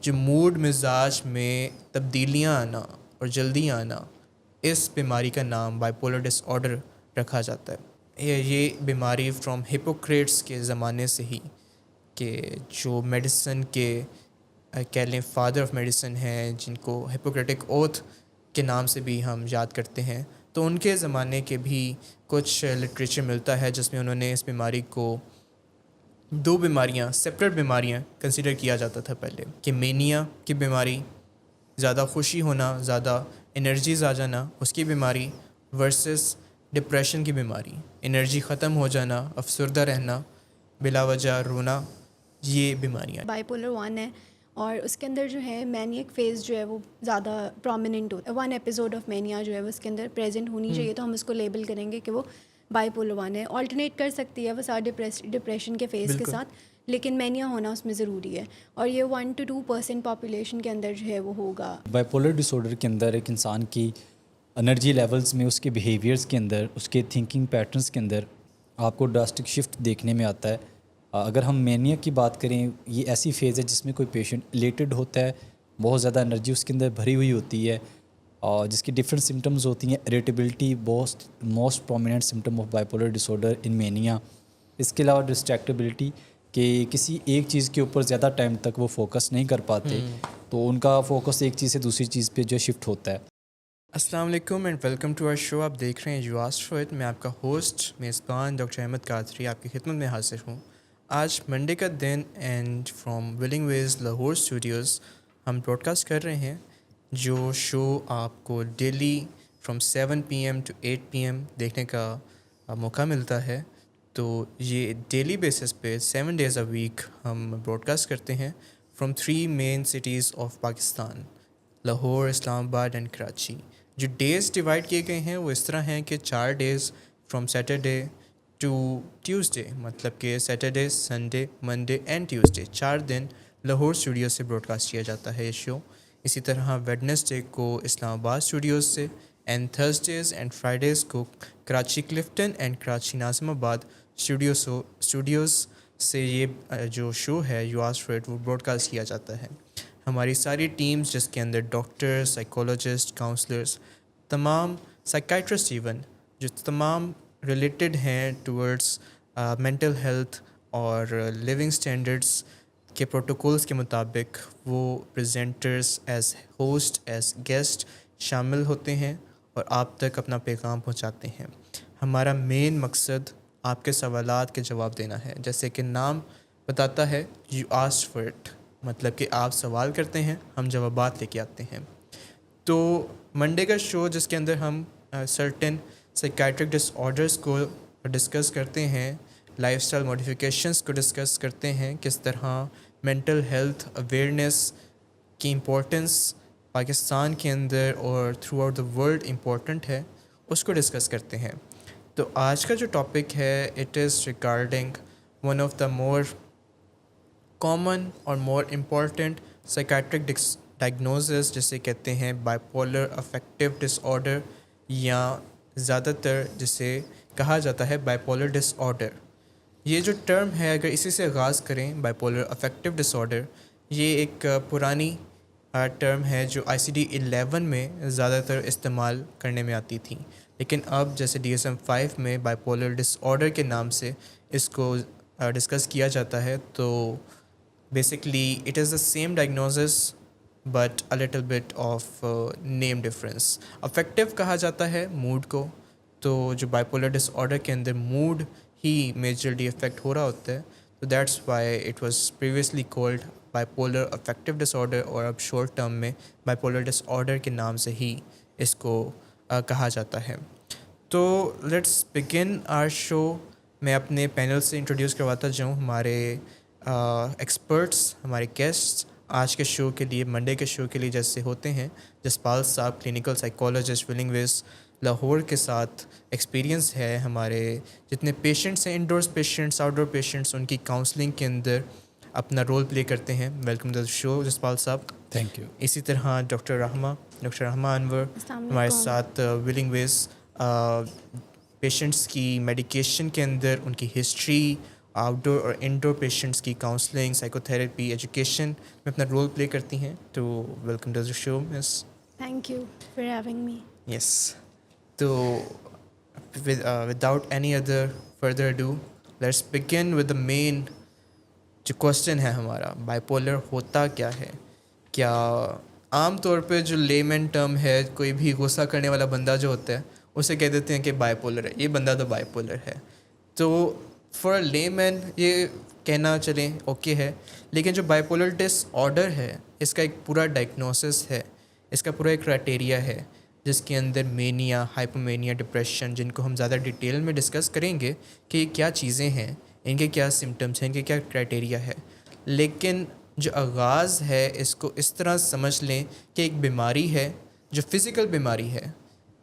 جو موڈ مزاج میں تبدیلیاں آنا اور جلدی آنا، اس بیماری کا نام بائیپولر ڈس آرڈر رکھا جاتا ہے۔ یہ بیماری فرام ہپوکریٹس کے زمانے سے ہی، کہ جو میڈیسن کے کہہ لیں فادر آف میڈیسن ہیں، جن کو ہپوکریٹک اوتھ کے نام سے بھی ہم یاد کرتے ہیں، تو ان کے زمانے کے بھی کچھ لٹریچر ملتا ہے جس میں انہوں نے اس بیماری کو دو بیماریاں، سپریٹ بیماریاں کنسیڈر کیا جاتا تھا پہلے، کہ مینیا کی بیماری، زیادہ خوشی ہونا، زیادہ انرجیز آ جانا، اس کی بیماری، ورسز ڈپریشن کی بیماری، انرجی ختم ہو جانا، افسردہ رہنا، بلا وجہ رونا، یہ بیماریاں۔ بائیپولر 1 ہے اور اس کے اندر جو ہے مینیک فیز جو ہے وہ زیادہ پرومیننٹ ہوتا ہے۔ 1 ایپیسوڈ آف مینیا جو ہے وہ اس کے اندر پریزنٹ ہونی چاہیے، تو ہم اس کو لیبل کریں گے کہ وہ بائیپولر 1 ہے۔ آلٹرنیٹ کر سکتی ہے وہ ساتھ ڈپریشن کے فیز کے ساتھ، لیکن مینیا ہونا اس میں ضروری ہے، اور یہ 1 to 2% پاپولیشن کے اندر جو ہے وہ ہوگا۔ بائیپولر ڈس آرڈر کے اندر ایک انسان کی انرجی لیولز میں، اس کے بیہیویئرز کے اندر، اس کے تھنکنگ پیٹرنز کے اندر آپ کو ڈراسٹک شفٹ دیکھنے میں آتا ہے۔ اگر ہم مینیا کی بات کریں، یہ ایسی فیز ہے جس میں کوئی پیشنٹ الیٹڈ ہوتا ہے، بہت زیادہ انرجی اس کے اندر بھری ہوئی ہوتی ہے، اور جس کی ڈفرینٹ سمٹمز ہوتی ہیں۔ Irritability most prominent symptom of bipolar disorder in mania. اس کے علاوہ ڈسٹریکٹیبلٹی، کہ کسی ایک چیز کے اوپر زیادہ ٹائم تک وہ فوکس نہیں کر پاتے، تو ان کا فوکس ایک چیز سے دوسری چیز پہ جو شفٹ ہوتا ہے۔ السلام علیکم اینڈ ویلکم ٹو آور شو۔ آپ دیکھ رہے ہیں یو آسکڈ فار اٹ۔ میں آپ کا ہوسٹ میزبان ڈاکٹر احمد قادری آپ کی خدمت میں حاضر ہوں۔ آج منڈے کا دن and from Willing Ways Lahore studios ہم براڈ کاسٹ کر رہے ہیں، جو شو آپ کو daily from 7 PM to 8 PM دیکھنے کا موقع ملتا ہے۔ تو یہ ڈیلی بیسس پہ 7 days a week ہم براڈ کاسٹ کرتے ہیں from 3 main cities of Pakistan, Lahore, Islamabad and Karachi. جو ڈیز ڈیوائڈ کیے گئے ہیں وہ اس طرح ہیں کہ 4 days from Saturday to Tuesday, مطلب کہ Saturday, Sunday, Monday and Tuesday, 4 دن لاہور اسٹوڈیو سے براڈ کاسٹ کیا جاتا ہے یہ شو۔ اسی طرح ویڈنسڈے کو اسلام آباد اسٹوڈیوز سے، اینڈ تھرسڈیز اینڈ فرائیڈیز کو کراچی کلفٹن اینڈ کراچی ناظم آباد اسٹوڈیوز سے یہ جو شو ہے یو آسکڈ فار اٹ وہ براڈ کاسٹ کیا جاتا ہے۔ ہماری ساری ٹیمز، جس کے اندر ڈاکٹر، سائیکولوجسٹ، کاؤنسلرس، تمام سائیکائٹرسٹ، ایون جو تمام ریلیٹڈ ہیں ٹورڈس مینٹل ہیلتھ اور لیونگ اسٹینڈرڈس کے پروٹوکولز کے مطابق، وہ presenters as host, as guest شامل ہوتے ہیں اور آپ تک اپنا پیغام پہنچاتے ہیں۔ ہمارا مین مقصد آپ کے سوالات کے جواب دینا ہے، جیسے کہ نام بتاتا ہے یو آسکڈ فار اٹ، مطلب کہ آپ سوال کرتے ہیں، ہم جوابات لے کے آتے ہیں۔ تو منڈے کا شو جس کے اندر ہم سرٹن سائیکائٹرک ڈس آرڈرس کو ڈسکس کرتے ہیں، لائف اسٹائل موڈیفیکیشنس کو ڈسکس کرتے ہیں، کس طرح مینٹل ہیلتھ اویئرنیس کی امپورٹنس پاکستان کے اندر اور through out the world important ہے، اس کو ڈسکس کرتے ہیں۔ تو آج کا جو ٹاپک ہے، it is regarding one of the more common اور مور امپورٹنٹ سائیکائٹرک ڈائگنوزز، جسے کہتے ہیں بائیپولر افیکٹو ڈس آرڈر، یا زیادہ تر جسے کہا جاتا ہے بائیپولر ڈس آرڈر۔ یہ جو ٹرم ہے، اگر اسی سے آغاز کریں، بائیپولر افیکٹو ڈس آرڈر، یہ ایک پرانی ٹرم ہے جو ICD-11 میں زیادہ تر استعمال کرنے میں آتی تھی، لیکن اب جیسے DSM-5 میں بائیپولر ڈس آرڈر کے نام سے اس کو ڈسکس کیا جاتا ہے۔ تو basically it is the same diagnosis but a little bit of name difference. Affective کہا جاتا ہے موڈ کو، تو جو بائیپولر ڈس آرڈر کے اندر موڈ ہی میجرلی افیکٹ ہو رہا ہوتا ہے، تو that's why it was previously called bipolar affective disorder, اور اب شارٹ ٹرم میں بائیپولر ڈس آرڈر کے نام سے ہی اس کو کہا جاتا ہے۔ تو لیٹس بگن آور شو۔ میں اپنے پینل سے انٹروڈیوس کرواتا جاؤں ہمارے ایکسپرٹس، ہمارے گیسٹس آج کے شو کے لیے، منڈے کے شو کے لیے جیسے ہوتے ہیں۔ جسپال صاحب کلینکل سائیکولوجسٹ، ولنگ ویز لاہور کے ساتھ ایکسپیرینس ہے، ہمارے جتنے پیشنٹس ہیں، انڈورس پیشنٹس، آؤٹ ڈور پیشنٹس، ان کی کاؤنسلنگ کے اندر اپنا رول پلے کرتے ہیں۔ ویلکم ٹو دا شو جسپال صاحب۔ Thank you. اسی طرح ڈاکٹر رحمہ انور ہمارے ساتھ ولنگ ویز پیشنٹس کی میڈیکیشن کے اندر ان کی ہسٹری آؤٹ ڈور اور انڈور پیشنٹس کی کاؤنسلنگ, سائیکو تھراپی, ایجوکیشن میں اپنا رول پلے کرتی ہیں. تو welcome to the show miss. Thank you for having me. Yes, تو without any other further do let's begin with the main جو question ہے ہمارا, بائی پولر ہوتا کیا ہے؟ کیا عام طور پہ جو لے مین ٹرم ہے, کوئی بھی غصہ کرنے والا بندہ جو ہوتا ہے اسے کہہ دیتے ہیں کہ بائی پولر ہے, یہ بندہ تو بائی پولر ہے. تو فار لے مین یہ کہنا چلیں اوکے ہے, لیکن جو بائی پولر ڈس آرڈر ہے اس کا ایک پورا ڈائگنوسس ہے, اس کا پورا ایک کرائٹیریا ہے جس کے اندر مینیا, ہائپومینیا, ڈپریشن, جن کو ہم زیادہ ڈیٹیل میں ڈسکس کریں گے کہ یہ کیا چیزیں ہیں, ان کے کیا سمٹمس ہیں, ان کے کیا کرائٹیریا ہے. لیکن جو آغاز ہے اس کو اس طرح سمجھ لیں کہ ایک بیماری ہے جو فزیکل بیماری ہے,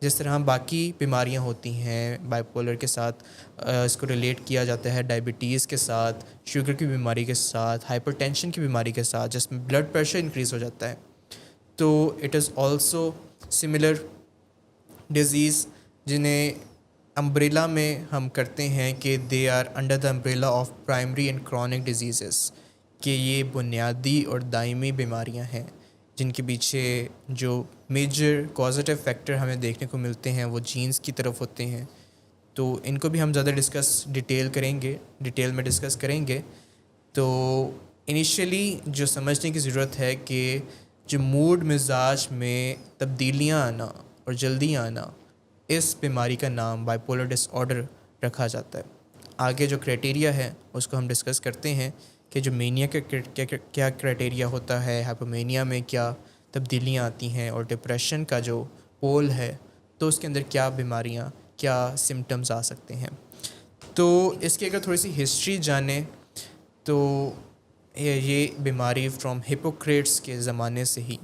جس طرح باقی بیماریاں ہوتی ہیں بائی پولر کے ساتھ اس کو ریلیٹ کیا جاتا ہے ڈائبٹیز کے ساتھ, شوگر کی بیماری کے ساتھ, ہائپر ٹینشن کی بیماری کے ساتھ, جس میں بلڈ پریشر انکریز ہو جاتا ہے. تو it is also similar disease جنہیں امبریلا میں ہم کرتے ہیں کہ they are under the umbrella of primary and chronic diseases, کہ یہ بنیادی اور دائمی بیماریاں ہیں جن کے پیچھے جو میجر کازیٹیو فیکٹر ہمیں دیکھنے کو ملتے ہیں وہ جینز کی طرف ہوتے ہیں. تو ان کو بھی ہم زیادہ ڈیٹیل میں ڈسکس کریں گے. تو انیشیلی جو سمجھنے کی ضرورت ہے کہ جو موڈ مزاج میں تبدیلیاں آنا اور جلدی آنا, اس بیماری کا نام بائی پولر ڈس آرڈر رکھا جاتا ہے. آگے جو کرائٹیریا ہے اس کو ہم ڈسکس کرتے ہیں کہ جو مینیا کا کیا کرائٹیریا ہوتا ہے, ہائپومینیا میں کیا تبدیلیاں آتی ہیں, اور ڈپریشن کا جو پول ہے تو اس کے اندر کیا بیماریاں, کیا سمٹمز آ سکتے ہیں. تو اس کی اگر تھوڑی سی ہسٹری جانیں تو یہ بیماری فرام ہپوکریٹس کے زمانے سے ہی,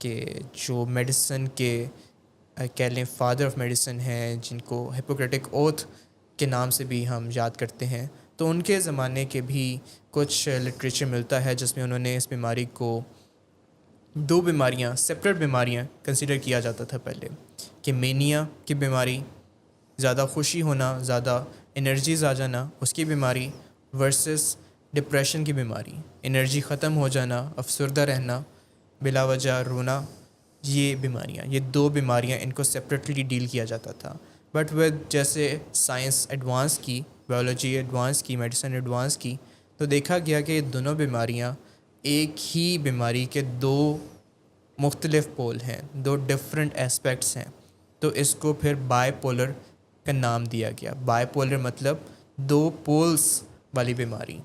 کہ جو میڈیسن کے کہہ لیں فادر آف میڈیسن ہیں, جن کو ہپوکریٹک اوتھ کے نام سے بھی ہم یاد کرتے ہیں, تو ان کے زمانے کے بھی کچھ لٹریچر ملتا ہے جس میں انہوں نے اس بیماری کو دو بیماریاں, سپریٹ بیماریاں کنسیڈر کیا جاتا تھا پہلے, کہ مینیا کی بیماری, زیادہ خوشی ہونا, زیادہ انرجیز آ جانا, اس کی بیماری, ورسز ڈپریشن کی بیماری, انرجی ختم ہو جانا, افسردہ رہنا, بلا وجہ رونا. یہ بیماریاں, یہ دو بیماریاں, ان کو سپریٹلی ڈیل کیا جاتا تھا. بٹ ود جیسے سائنس ایڈوانس کی, بایولوجی ایڈوانس کی, میڈیسن ایڈوانس کی, تو دیکھا گیا کہ یہ دونوں بیماریاں ایک ہی بیماری کے دو مختلف پول ہیں, دو ڈفرینٹ ایسپیکٹس ہیں. تو اس کو پھر بائی پولر کا نام دیا گیا. بائی پولر مطلب دو پولز والی بیماری.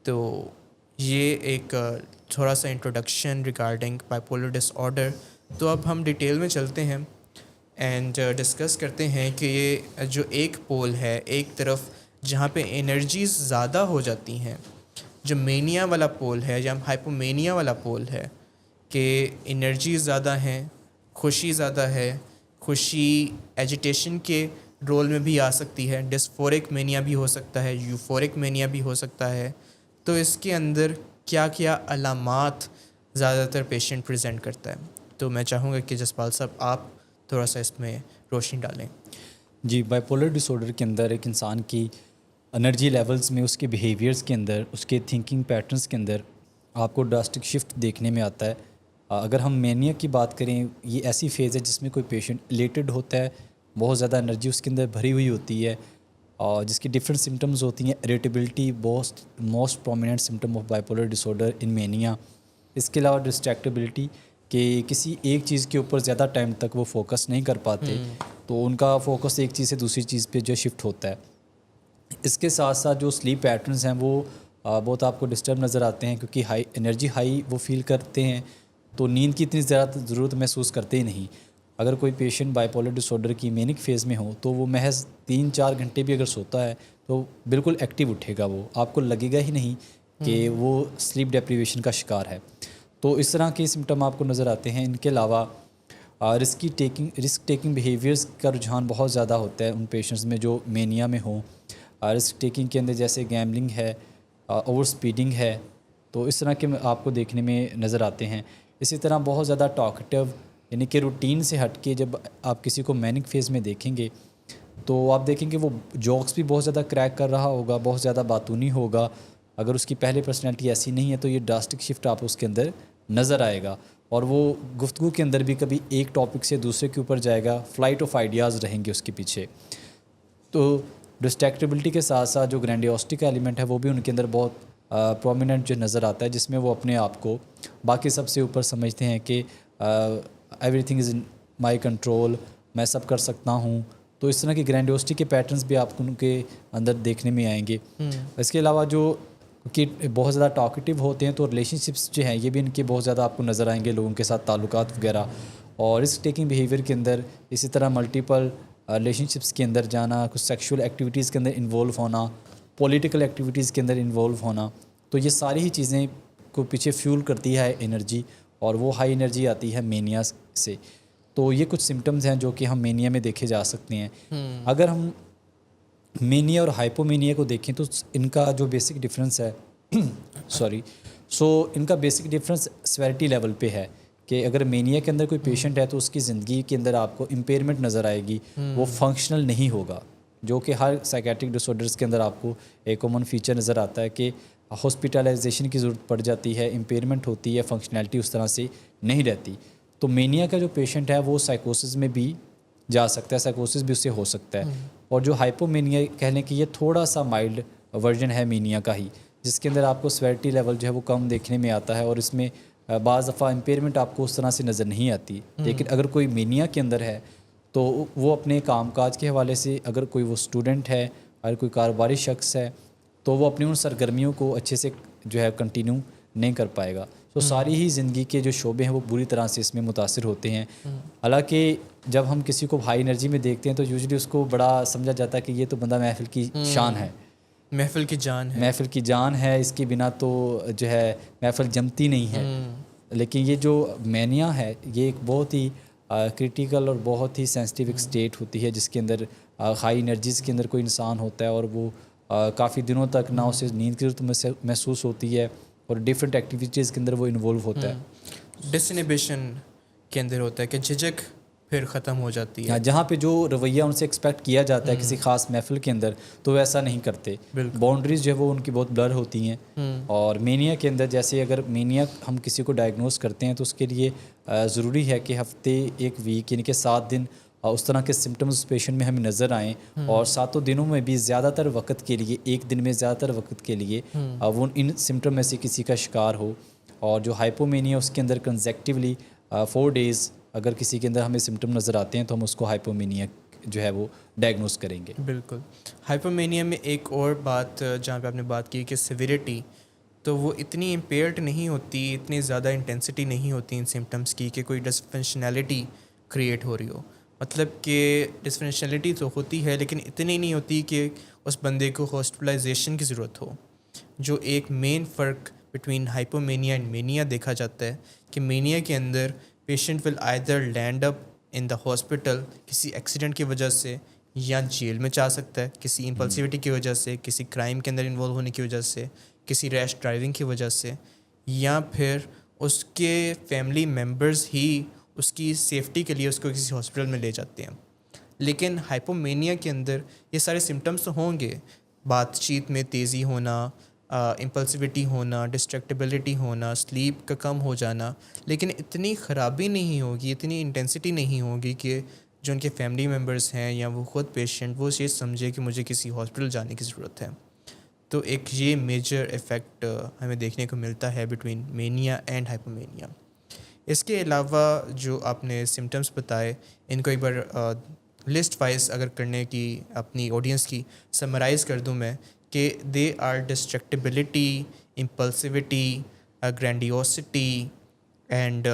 تو یہ ایک تھوڑا سا introduction regarding bipolar disorder. تو اب ہم ڈیٹیل میں چلتے ہیں اینڈ ڈسکس کرتے ہیں کہ یہ جو ایک پول ہے, ایک طرف جہاں پہ انرجیز زیادہ ہو جاتی ہیں, جو مینیا والا پول ہے یا ہائپومینیا والا پول ہے, کہ انرجیز زیادہ ہیں, خوشی زیادہ ہے, خوشی ایجیٹیشن کے رول میں بھی آ سکتی ہے, ڈسفورک مینیا بھی ہو سکتا ہے, یوفورک مینیا بھی ہو سکتا ہے. تو اس کے اندر کیا کیا علامات زیادہ تر پیشنٹ پریزنٹ کرتا ہے. تو میں چاہوں گا کہ جسپال صاحب آپ تھوڑا سا اس میں روشنی ڈالیں. جی, بائی پولر ڈس آرڈر کے اندر ایک انسان کی انرجی لیولز میں, اس کے بیہیویئرس کے اندر, اس کے تھنکنگ پیٹرنس کے اندر آپ کو ڈراسٹک شفٹ دیکھنے میں آتا ہے. اگر ہم مینیا کی بات کریں, یہ ایسی فیز ہے جس میں کوئی پیشنٹ الیٹڈ ہوتا ہے, بہت زیادہ انرجی اس کے اندر بھری ہوئی ہوتی ہے, اور جس کی ڈفرینٹ سمٹمز ہوتی ہیں. Irritability most prominent symptom of bipolar disorder in mania. اس کے علاوہ ڈسٹریکٹیبلٹی, کہ کسی ایک چیز کے اوپر زیادہ ٹائم تک وہ فوکس نہیں کر پاتے, تو ان کا فوکس ایک چیز سے دوسری چیز پہ جو شفٹ ہوتا ہے. اس کے ساتھ ساتھ جو سلیپ پیٹرنز ہیں وہ بہت آپ کو ڈسٹرب نظر آتے ہیں, کیونکہ انرجی ہائی وہ فیل کرتے ہیں, تو نیند کی اتنی زیادہ ضرورت محسوس کرتے ہی نہیں. اگر کوئی patient bipolar disorder کی مینک فیز میں ہو تو وہ محض 3-4 گھنٹے بھی اگر سوتا ہے تو بالکل ایکٹیو اٹھے گا, وہ آپ کو لگے گا ہی نہیں کہ وہ سلیپ ڈیپریویشن کا شکار ہے. تو اس طرح کے سمٹم آپ کو نظر آتے ہیں. ان کے علاوہ رسک ٹیکنگ بیہیویئرس کا رجحان بہت زیادہ ہوتا ہے ان پیشنٹس میں جو مینیا میں ہوں. رسک ٹیکنگ کے اندر جیسے گیملنگ ہے, اوور سپیڈنگ ہے, تو اس طرح کے آپ کو دیکھنے میں نظر آتے ہیں. اسی طرح بہت زیادہ ٹاکٹیو, یعنی کہ روٹین سے ہٹ کے جب آپ کسی کو مینک فیز میں دیکھیں گے تو آپ دیکھیں کہ وہ جوکس بھی بہت زیادہ کریک کر رہا ہوگا, بہت زیادہ باتونی ہوگا. اگر اس کی پہلے پرسنالٹی ایسی نہیں ہے تو یہ ڈراسٹک شفٹ آپ اس کے اندر نظر آئے گا, اور وہ گفتگو کے اندر بھی کبھی ایک ٹاپک سے دوسرے کے اوپر جائے گا, فلائٹ آف آئیڈیاز رہیں گے اس کے پیچھے. تو ڈسٹریکٹیبلٹی کے ساتھ ساتھ جو گرینڈیوسٹی کا ایلیمنٹ ہے وہ بھی ان کے اندر بہت پرومیننٹ جو نظر آتا ہے, جس میں وہ اپنے آپ کو باقی سب سے اوپر سمجھتے ہیں کہ every thing is in my control, میں سب کر سکتا ہوں. تو اس طرح کی گرینڈیوسٹی کے پیٹرنس بھی آپ ان کے اندر دیکھنے میں آئیں گے. اس کے علاوہ جو کہ بہت زیادہ ٹاکٹیو ہوتے ہیں, تو ریلیشن شپس جو ہیں یہ بھی ان کے بہت زیادہ آپ کو نظر آئیں گے, لوگوں کے ساتھ تعلقات وغیرہ. اور رسک ٹیکنگ بیہیویئر کے اندر اسی طرح ملٹیپل ریلیشن شپس کے اندر جانا, کچھ سیکشول ایکٹیویٹیز کے اندر انوالو ہونا, پولیٹیکل ایکٹیویٹیز کے اندر انوالو ہونا. تو یہ ساری ہی چیزیں کو پیچھے فیول کرتی ہے انرجی, اور وہ ہائی انرجی آتی ہے مینیا سے. تو یہ کچھ سمٹمز ہیں جو کہ ہم مینیا میں دیکھے جا سکتے ہیں. اگر ہم مینیا اور ہائپومینیا کو دیکھیں تو ان کا جو بیسک ڈفرینس ہے ان کا بیسک ڈفرینس سیویرٹی لیول پہ ہے, کہ اگر مینیا کے اندر کوئی پیشنٹ ہے تو اس کی زندگی کے اندر آپ کو امپیئرمنٹ نظر آئے گی, وہ فنکشنل نہیں ہوگا, جو کہ ہر سائیکیٹرک ڈس آرڈرز کے اندر آپ کو ایک کامن فیچر نظر آتا ہے کہ ہاسپٹلائزیشن کی ضرورت پڑ جاتی ہے, امپیئرمنٹ ہوتی ہے, فنکشنالٹی اس طرح سے نہیں رہتی. تو مینیا کا جو پیشنٹ ہے وہ سائیکوسس میں بھی جا سکتا ہے, سائیکوسس بھی اس سے ہو سکتا ہے. اور جو ہائپومینیا کہہ لیں کہ یہ تھوڑا سا مائلڈ ورژن ہے مینیا کا ہی, جس کے اندر آپ کو سیویرٹی لیول جو ہے وہ کم دیکھنے میں آتا ہے, اور اس میں بعض دفعہ امپیئرمنٹ آپ کو اس طرح سے نظر نہیں آتی. لیکن اگر کوئی مینیا کے اندر ہے تو وہ اپنے کام کاج کے حوالے سے, اگر کوئی وہ اسٹوڈنٹ ہے, اگر کوئی کاروباری شخص ہے, تو وہ اپنی ان سرگرمیوں کو اچھے سے جو ہے کنٹینیو نہیں کر پائے گا. تو ساری ہی زندگی کے جو شعبے ہیں وہ بری طرح سے اس میں متاثر ہوتے ہیں. حالانکہ جب ہم کسی کو ہائی انرجی میں دیکھتے ہیں تو یوزلی اس کو بڑا سمجھا جاتا ہے کہ یہ تو بندہ محفل کی شان ہے, محفل کی جان ہے, محفل کی جان ہے, اس کے بنا تو جو ہے محفل جمتی نہیں ہے. لیکن یہ جو مینیا ہے یہ ایک بہت ہی کرٹیکل اور بہت ہی سینسٹیو ایک اسٹیٹ ہوتی ہے, جس کے اندر ہائی انرجیز کے اندر کوئی انسان ہوتا ہے, اور وہ کافی دنوں تک نہ اسے نیند کی ضرورت محسوس ہوتی ہے, اور ڈفرینٹ ایکٹیویٹیز کے اندر وہ انوالو ہوتا ہے. ڈسنیبیشن کے اندر ہوتا ہے کہ جھجک پھر ختم ہو جاتی ہے. جہاں پہ جو رویہ ان سے ایکسپیکٹ کیا جاتا ہے کسی خاص محفل کے اندر, تو ایسا نہیں کرتے. باؤنڈریز جو ہے وہ ان کی بہت بلر ہوتی ہیں. اور مینیا کے اندر جیسے اگر مینیا ہم کسی کو ڈائگنوز کرتے ہیں تو اس کے لیے ضروری ہے کہ ہفتے, ایک ویک, یعنی کہ 7 دن اس طرح کے سمٹمز پیشنٹ میں ہمیں نظر آئیں, اور 7 دنوں میں بھی زیادہ تر وقت کے لیے, ایک دن میں زیادہ تر وقت کے لیے وہ ان سمٹم میں سے کسی کا شکار ہو. اور جو ہائپومینیا اس کے اندر کنزیکٹیولی 4 days اگر کسی کے اندر ہمیں سمٹم نظر آتے ہیں تو ہم اس کو ہائپومینیا جو ہے وہ ڈائگنوز کریں گے. بالکل. ہائپومینیا میں ایک اور بات جہاں پہ آپ نے بات کی کہ سیویریٹی, تو وہ اتنی امپیئرڈ نہیں ہوتی, اتنی زیادہ انٹینسٹی نہیں ہوتی ان سمٹمس کی کہ کوئی ڈسفنکشنالٹی کریٹ ہو رہی ہو. مطلب کہ ڈسفنکشنالٹی تو ہوتی ہے لیکن اتنی نہیں ہوتی کہ اس بندے کو ہاسپٹلائزیشن کی ضرورت ہو. جو ایک مین فرق بٹوین ہائپومینیا اینڈ مینیا دیکھا جاتا ہے کہ مینیا کے اندر patient will either land up in the hospital کسی ایکسیڈنٹ کی وجہ سے, یا جیل میں جا سکتا ہے کسی امپلسیوٹی کی وجہ سے, کسی کرائم کے اندر انوالو ہونے کی وجہ سے, کسی ریش ڈرائیونگ کی وجہ سے, یا پھر اس کے فیملی ممبرز ہی اس کی سیفٹی کے لیے اس کو کسی ہاسپٹل میں لے جاتے ہیں. لیکن ہائپومینیا کے اندر یہ سارے سمٹمس تو ہوں گے, بات چیت میں تیزی ہونا, امپلسیوٹی ہونا, ڈسٹریکٹیبلٹی ہونا, سلیپ کا کم ہو جانا, لیکن اتنی خرابی نہیں ہوگی, اتنی انٹینسٹی نہیں ہوگی کہ جو ان کے فیملی ممبرس ہیں یا وہ خود پیشنٹ وہ چیز سمجھے کہ مجھے کسی ہاسپٹل جانے کی ضرورت ہے. تو ایک یہ میجر ایفیکٹ ہمیں دیکھنے کو ملتا ہے بٹوین مینیا اینڈ ہائپومینیا. اس کے علاوہ جو آپ نے سمٹمس بتائے ان کو ایک بار لسٹ وائز اگر کرنے کی اپنی آڈینس کی سمرائز کر دوں میں کہ they are distractibility, impulsivity, grandiosity and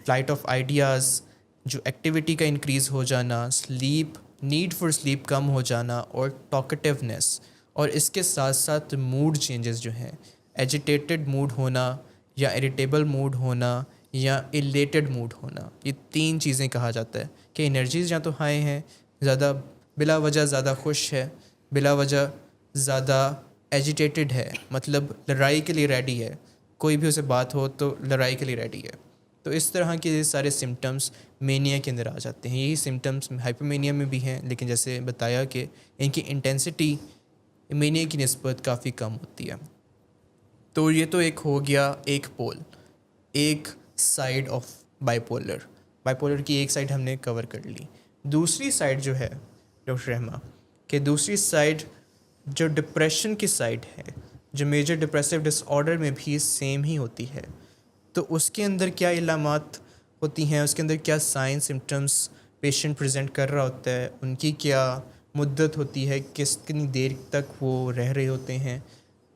flight of ideas, جو ایکٹیویٹی کا انکریز ہو جانا, سلیپ, نیڈ فار سلیپ کم ہو جانا, اور ٹاکٹیونیس. اور اس کے ساتھ ساتھ موڈ چینجز جو ہیں, ایجیٹیٹڈ موڈ ہونا, یا اریٹیبل موڈ ہونا, یا ایلیٹڈ موڈ ہونا. یہ 3 چیزیں کہا جاتا ہے کہ انرجیز یا تو ہائی ہیں, زیادہ بلا وجہ زیادہ خوش ہے, بلا وجہ زیادہ ایجیٹیٹڈ ہے, مطلب لڑائی کے لیے ریڈی ہے, کوئی بھی اسے بات ہو تو لڑائی کے لیے ریڈی ہے. تو اس طرح کے سارے سمٹمس مینیا کے اندر آ جاتے ہیں. یہی سمٹمس ہائپومینیا میں بھی ہیں, لیکن جیسے بتایا کہ ان کی انٹینسٹی مینیا کی نسبت کافی کم ہوتی ہے. تو یہ تو ایک ہو گیا ایک پول, ایک سائیڈ آف بائی پولر کی ایک سائیڈ ہم نے کور کر لی. دوسری سائیڈ جو ہے ڈاکٹر رحمہ, کہ دوسری سائیڈ جو ڈپریشن کی سائیڈ ہے, جو میجر ڈپریسو ڈس آرڈر میں بھی سیم ہی ہوتی ہے, تو اس کے اندر کیا علامات ہوتی ہیں, اس کے اندر کیا سائن سمٹمس پیشنٹ پریزنٹ کر رہا ہوتا ہے, ان کی کیا مدت ہوتی ہے, کتنی دیر تک وہ رہ رہے ہوتے ہیں,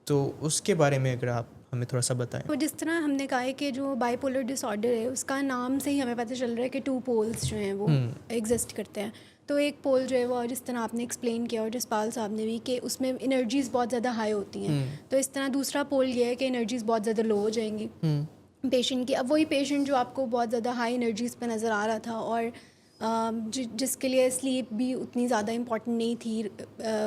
تو اس کے بارے میں اگر آپ ہمیں تھوڑا سا بتائیں. تو جس طرح ہم نے کہا ہے کہ جو بائی پولر ڈس آرڈر ہے اس کا نام سے ہی ہمیں پتہ چل رہا ہے کہ 2 پولز جو ہیں وہ ایگزسٹ کرتے ہیں. تو ایک پول جو ہے وہ جس طرح آپ نے ایکسپلین کیا اور جسپال صاحب نے بھی, کہ اس میں انرجیز بہت زیادہ ہائی ہوتی ہیں, تو اس طرح دوسرا پول یہ ہے کہ انرجیز بہت زیادہ لو ہو جائیں گی پیشنٹ کی. اب وہی پیشنٹ جو آپ کو بہت زیادہ ہائی انرجیز پہ نظر آ رہا تھا اور جس کے لیے سلیپ بھی اتنی زیادہ امپورٹنٹ نہیں تھی,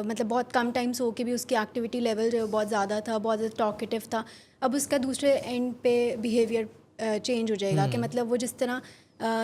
مطلب بہت کم ٹائم سو کے بھی اس کی ایکٹیویٹی لیول جو ہے بہت زیادہ تھا, بہت زیادہ ٹاکیٹیو تھا, اب اس کا دوسرے اینڈ پہ بیہیویئر چینج ہو جائے گا کہ مطلب وہ جس طرح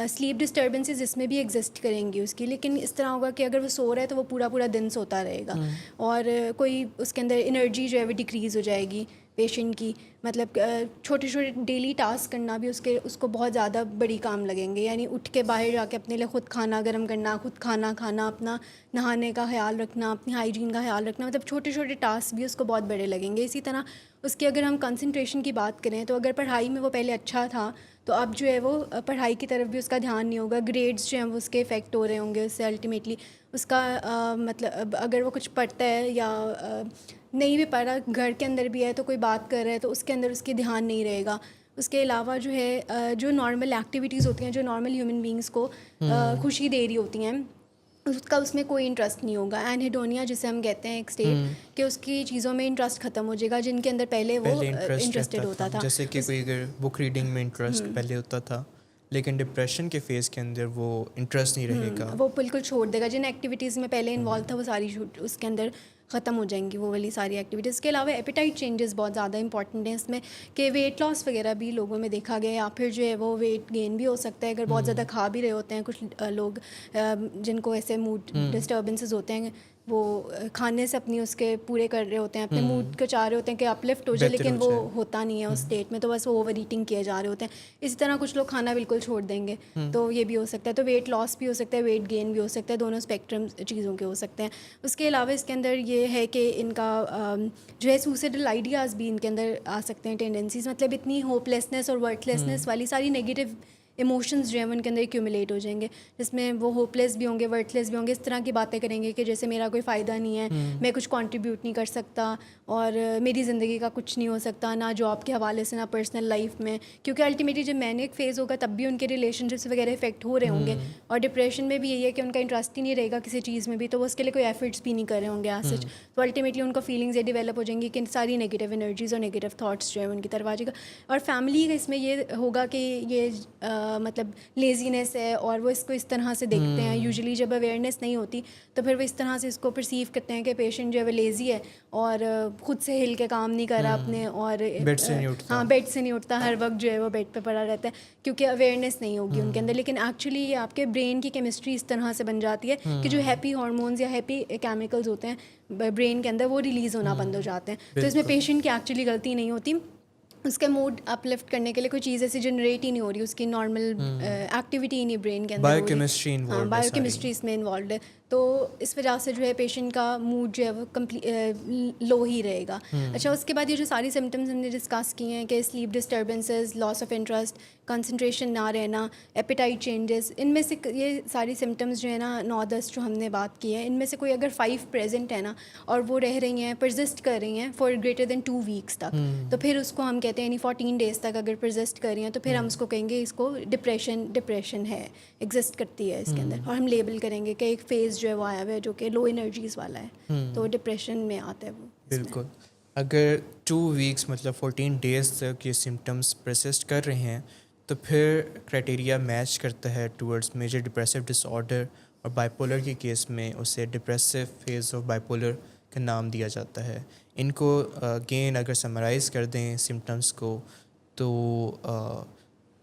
سلیپ ڈسٹربنسز اس میں بھی ایگزسٹ کریں گی اس کی, لیکن اس طرح ہوگا کہ اگر وہ سو رہا ہے تو وہ پورا دن سوتا رہے گا اور کوئی اس کے اندر انرجی جو ہے وہ ڈکریز ہو جائے گی پیشنٹ کی. مطلب چھوٹے چھوٹے ڈیلی ٹاسک کرنا بھی اس کو بہت زیادہ بڑی کام لگیں گے, یعنی اٹھ کے باہر جا کے اپنے لیے خود کھانا گرم کرنا, خود کھانا کھانا, اپنا نہانے کا خیال رکھنا, اپنی ہائیجین کا خیال رکھنا, مطلب چھوٹے چھوٹے ٹاسک بھی اس کو بہت بڑے لگیں گے. اسی طرح اس کی اگر ہم کنسنٹریشن کی بات کریں تو اگر پڑھائی میں وہ پہلے اچھا تھا تو اب جو ہے وہ پڑھائی کی طرف بھی اس کا دھیان نہیں ہوگا, گریڈز جو ہیں وہ اس کے افیکٹ ہو رہے ہوں گے, اس سے الٹیمیٹلی اس کا مطلب اگر وہ کچھ پڑھتا ہے یا نہیں بھی پڑھ رہا, گھر کے اندر بھی ہے تو کوئی بات کر رہا ہے تو اس کے اندر اس کی دھیان نہیں رہے گا. اس کے علاوہ جو ہے جو نارمل ایکٹیویٹیز ہوتی ہیں, جو نارمل ہیومن بینگس کو خوشی دے رہی ہوتی ہیں, اس میں کوئی انٹرسٹ نہیں ہوگا. اینہیڈونیا جسے ہم کہتے ہیں ایک اسٹیٹ, کہ اس کی چیزوں میں انٹرسٹ ختم ہو جائے گا جن کے اندر پہلے وہ انٹرسٹڈ ہوتا تھا. جیسے کہ کوئی اگر بک ریڈنگ میں انٹرسٹ پہلے ہوتا تھا, لیکن ڈپریشن کے فیز کے اندر وہ انٹرسٹ نہیں رہے گا, وہ بالکل چھوڑ دے گا. جن ایکٹیویٹیز میں پہلے انوالو تھا وہ ساری اس کے اندر ختم ہو جائیں گی, وہ والی ساری ایکٹیویٹیز. اس کے علاوہ ایپیٹائٹ چینجز بہت زیادہ امپورٹنٹ ہیں اس میں, کہ ویٹ لاس وغیرہ بھی لوگوں میں دیکھا گیا, یا پھر جو ہے وہ ویٹ گین بھی ہو سکتا ہے اگر بہت زیادہ کھا بھی رہے ہوتے ہیں. کچھ لوگ جن کو ایسے موڈ ڈسٹربنسز ہوتے ہیں, وہ کھانے سے اپنی اس کے پورے کر رہے ہوتے ہیں, اپنے موڈ کو چاہ رہے ہوتے ہیں کہ اپ لفٹ ہو جائے, لیکن وہ ہوتا نہیں ہے اس اسٹیٹ میں, تو بس وہ اوور ایٹنگ کیے جا رہے ہوتے ہیں. اسی طرح کچھ لوگ کھانا بالکل چھوڑ دیں گے, تو یہ بھی ہو سکتا ہے. تو ویٹ لاس بھی ہو سکتا ہے, ویٹ گین بھی ہو سکتا ہے, دونوں اسپیکٹرم چیزوں کے ہو سکتے ہیں. اس کے علاوہ اس کے اندر یہ ہے کہ ان کا جو ہے سوسائڈل آئیڈیاز بھی ان کے اندر آ سکتے ہیں, ٹینڈنسیز, مطلب اتنی ہوپ لیسنس اور ورتھ لیسنس والی ساری نیگیٹو ایموشنز جو ہیں ان کے اندر ایکیومولیٹ ہو جائیں گے, جس میں وہ ہوپ لیس بھی ہوں گے, ورتھ لیس بھی ہوں گے. اس طرح کی باتیں کریں گے کہ جیسے میرا کوئی فائدہ نہیں ہے, میں کچھ کنٹریبیوٹ نہیں کر سکتا, اور میری زندگی کا کچھ نہیں ہو سکتا, نہ جاب کے حوالے سے نہ پرسنل لائف میں, کیونکہ الٹیمیٹلی جب مینک فیز ہوگا تب بھی ان کے ریلیشن شپس وغیرہ افیکٹ ہو رہے ہوں گے. اور ڈپریشن میں بھی یہی ہے کہ ان کا انٹرسٹ ہی نہیں رہے گا کسی چیز میں بھی, تو وہ اس کے لیے کوئی ایفرٹس بھی نہیں کر رہے ہوں گے ایز سچ. تو الٹیمیٹلی ان کو فیلنگز یہ ڈیولپ ہو جائیں گی کہ ساری نیگیٹو انرجیز اور نیگیٹو تھاٹس جو ہیں ان کی طرف آ جائے گا. اور فیملی کا اس میں یہ ہوگا کہ یہ مطلب لیزینس ہے, اور وہ اس کو اس طرح سے دیکھتے ہیں. یوزلی جب اویئرنیس نہیں ہوتی تو پھر وہ اس طرح سے اس کو پرسیو کرتے ہیں کہ پیشنٹ جو ہے وہ لیزی ہے اور خود سے ہل کے کام نہیں کر رہا اپنے, اور بیڈ سے نہیں اٹھتا, ہر وقت جو ہے وہ بیڈ پہ پڑا رہتا ہے, کیونکہ اویئرنیس نہیں ہوگی ان کے اندر. لیکن ایکچولی یہ آپ کے برین کی کیمسٹری اس طرح سے بن جاتی ہے کہ جو ہیپی ہارمونز یا ہیپی کیمیکلز ہوتے ہیں برین کے اندر, وہ ریلیز ہونا بند ہو جاتے ہیں. تو اس میں پیشنٹ کی ایکچولی غلطی نہیں ہوتی, اس کے موڈ اپ لفٹ کرنے کے لیے کوئی چیز ایسی جنریٹ ہی نہیں ہو رہی, اس کی نارمل ایکٹیویٹی ہی نہیں برین کے اندر, بایو کیمسٹری اس میں انوالوڈ ہے. تو اس وجہ سے جو ہے پیشنٹ کا موڈ جو ہے وہ لو ہی رہے گا. اچھا, اس کے بعد یہ جو ساری سمٹمز ہم نے ڈسکس کی ہیں کہ sleep disturbances, loss of interest, concentration نہ رہنا, ایپیٹائٹ چینجز, ان میں سے یہ ساری سمٹمز جو ہے نا 9-10 جو ہم نے بات کی ہے, ان میں سے کوئی اگر 5 پریزنٹ ہے نا اور وہ رہ رہی ہیں, پرزسٹ کر رہی ہیں فار گریٹر دین 2 ویکس تک, تو پھر اس کو ہم کہتے ہیں, یعنی 14 ڈیز تک اگر پرزسٹ کر رہی ہیں تو پھر ہم اس کو کہیں گے اس کو ڈپریشن ہے, ایگزسٹ کرتی ہے اس کے اندر, اور ہم لیبل کریں گے کہ ایک فیز جو ہے وہ آیا ہوا ہے جو کہ لو انرجیز والا ہے, تو ڈپریشن میں آتا ہے وہ. بالکل. اگر 2 ویکس مطلب 14 ڈیز تک یہ سمٹمس پرسسٹ کر رہے ہیں تو پھر کرائٹیریا میچ کرتا ہے ٹورڈز میجر ڈپریسو ڈس آرڈر, اور بائی پولر کے کیس میں اسے depressive phase of by polar کا نام دیا جاتا ہے. ان کو اگین اگر سمرائز کر دیں سمٹمس کو, تو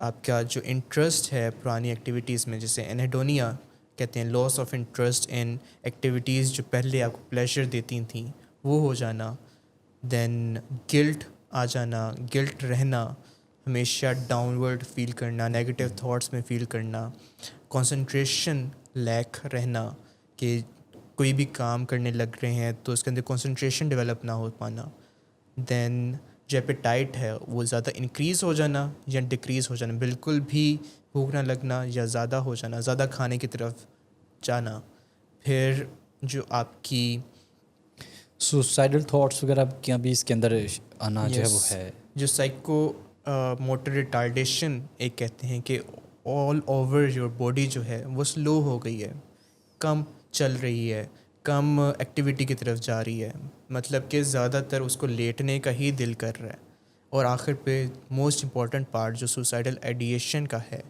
آپ کا جو انٹرسٹ ہے پرانی ایکٹیویٹیز میں، جیسے انہیڈونیا کہتے ہیں، لاس آف انٹرسٹ ان ایکٹیویٹیز جو پہلے آپ کو پلیزر دیتی تھیں، وہ ہو جانا. دین گلٹ آ جانا، گلٹ رہنا، ہمیشہ ڈاؤن ورڈ فیل کرنا، نیگیٹو تھاٹس میں فیل کرنا. کنسنٹریشن لیک رہنا، کہ کوئی بھی کام کرنے لگ رہے ہیں تو اس کے اندر کنسنٹریشن ڈیولپ نہ ہو پانا. دین جو ایپیٹائٹ ہے وہ زیادہ انکریز ہو جانا یا ڈکریز ہو جانا، بالکل بھی بھوک نہ لگنا یا زیادہ ہو جانا، زیادہ کھانے کی طرف جانا. پھر جو آپ کی سوسائڈل تھاٹس وغیرہ کا بھی اس کے اندر آنا جو ہے وہ ہے. جو سائیکو موٹر ریٹارڈیشن ایک کہتے ہیں کہ آل اوور یور باڈی جو ہے وہ سلو ہو گئی ہے، کم چل رہی ہے، کم ایکٹیویٹی کی طرف جا رہی ہے، مطلب کہ زیادہ تر اس کو لیٹنے کا ہی دل کر رہا ہے. اور آخر پہ موسٹ امپورٹنٹ پارٹ جو سوسائڈل ایڈیشن کا ہے،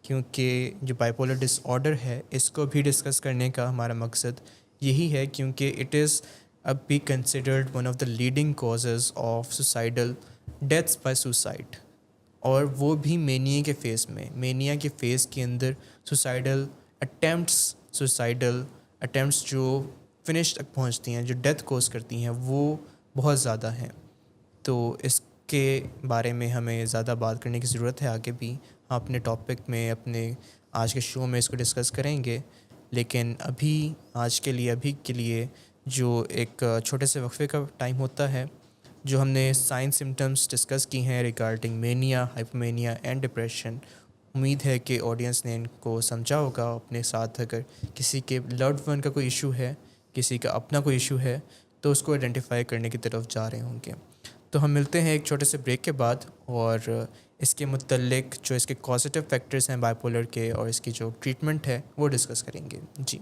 کیونکہ جو بائیپولر ڈس آرڈر ہے اس کو بھی ڈسکس کرنے کا ہمارا مقصد یہی ہے، کیونکہ اٹ از اب be considered one of the leading causes of suicidal deaths by suicide, اور وہ بھی مینیا کے فیز میں. مینیا کے فیز کے اندر سوسائڈل اٹیمپٹس جو فنش تک پہنچتی ہیں، جو ڈیتھ کوز کرتی ہیں، وہ بہت زیادہ ہیں. تو اس کے بارے میں ہمیں زیادہ بات کرنے کی ضرورت ہے آگے بھی. ہم اپنے ٹاپک میں، اپنے آج کے شو میں اس کو ڈسکس کریں گے، لیکن آج کے لیے جو ایک چھوٹے سے وقفے کا ٹائم ہوتا ہے، جو ہم نے سائن سمٹمز ڈسکس کی ہیں ریگارڈنگ مینیا، ہائپومینیا اینڈ ڈپریشن. امید ہے کہ آڈینس نے ان کو سمجھا ہوگا. اپنے ساتھ اگر کسی کے لوڈ ون کا کوئی ایشو ہے، کسی کا اپنا کوئی ایشو ہے، تو اس کو آئیڈینٹیفائی کرنے کی طرف جا رہے ہوں گے. تو ہم ملتے ہیں ایک چھوٹے سے بریک کے بعد، اور اس کے متعلق جو اس کے پازیٹیو فیکٹرز ہیں بائیپولر کے، اور اس کی جو ٹریٹمنٹ ہے وہ ڈسکس کریں گے. جی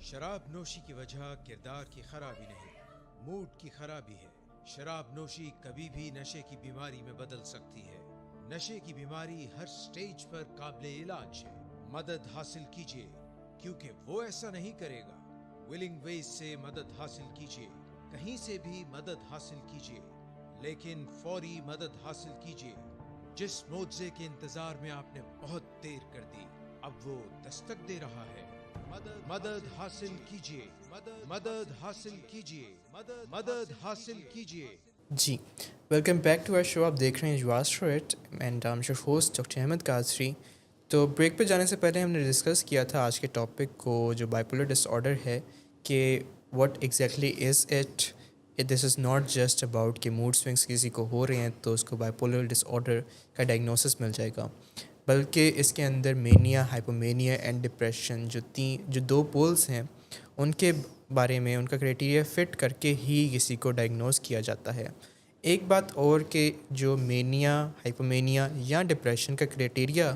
شراب نوشی کی وجہ کردار کی خرابی نہیں، موڈ کی خرابی ہے. شراب نوشی کبھی بھی نشے کی بیماری میں بدل سکتی ہے. نشے کی بیماری ہر سٹیج پر قابل علاج ہے. مدد حاصل کیجیے، کیونکہ وہ ایسا نہیں کرے گا. ولنگ ویز سے مدد حاصل کیجیے، کہیں سے بھی مدد حاصل کیجیے، لیکن فوری مدد حاصل کیجیے. جس معجزے کے انتظار میں آپ نے بہت دیر کر دی، اب وہ دستک دے رہا ہے. مدد حاصل کیجیے، مدد حاصل کیجیے، مدد حاصل کیجیے. جی welcome back to our show. آپ دیکھ رہے ہیں you asked for it and I am your host doctor Ahmed Qadri. تو بریک پہ جانے سے پہلے ہم نے ڈسکس کیا تھا آج کے ٹاپک کو، جو بائیپولر ڈس آرڈر ہے، کہ what exactly is it. This is not just about کہ موڈ سوئنگس کسی کو ہو رہے ہیں تو اس کو بائیپولر ڈس آرڈر کا ڈائگنوسس مل جائے گا، بلکہ اس کے اندر مینیا، ہائپومینیا اینڈ ڈپریشن جو دو پولز ہیں، ان کے بارے میں ان کا کرائٹیریا فٹ کر کے ہی کسی کو ڈائگنوز کیا جاتا ہے. ایک بات اور کہ جو مینیا، ہائپومینیا یا ڈپریشن کا کرائٹیریا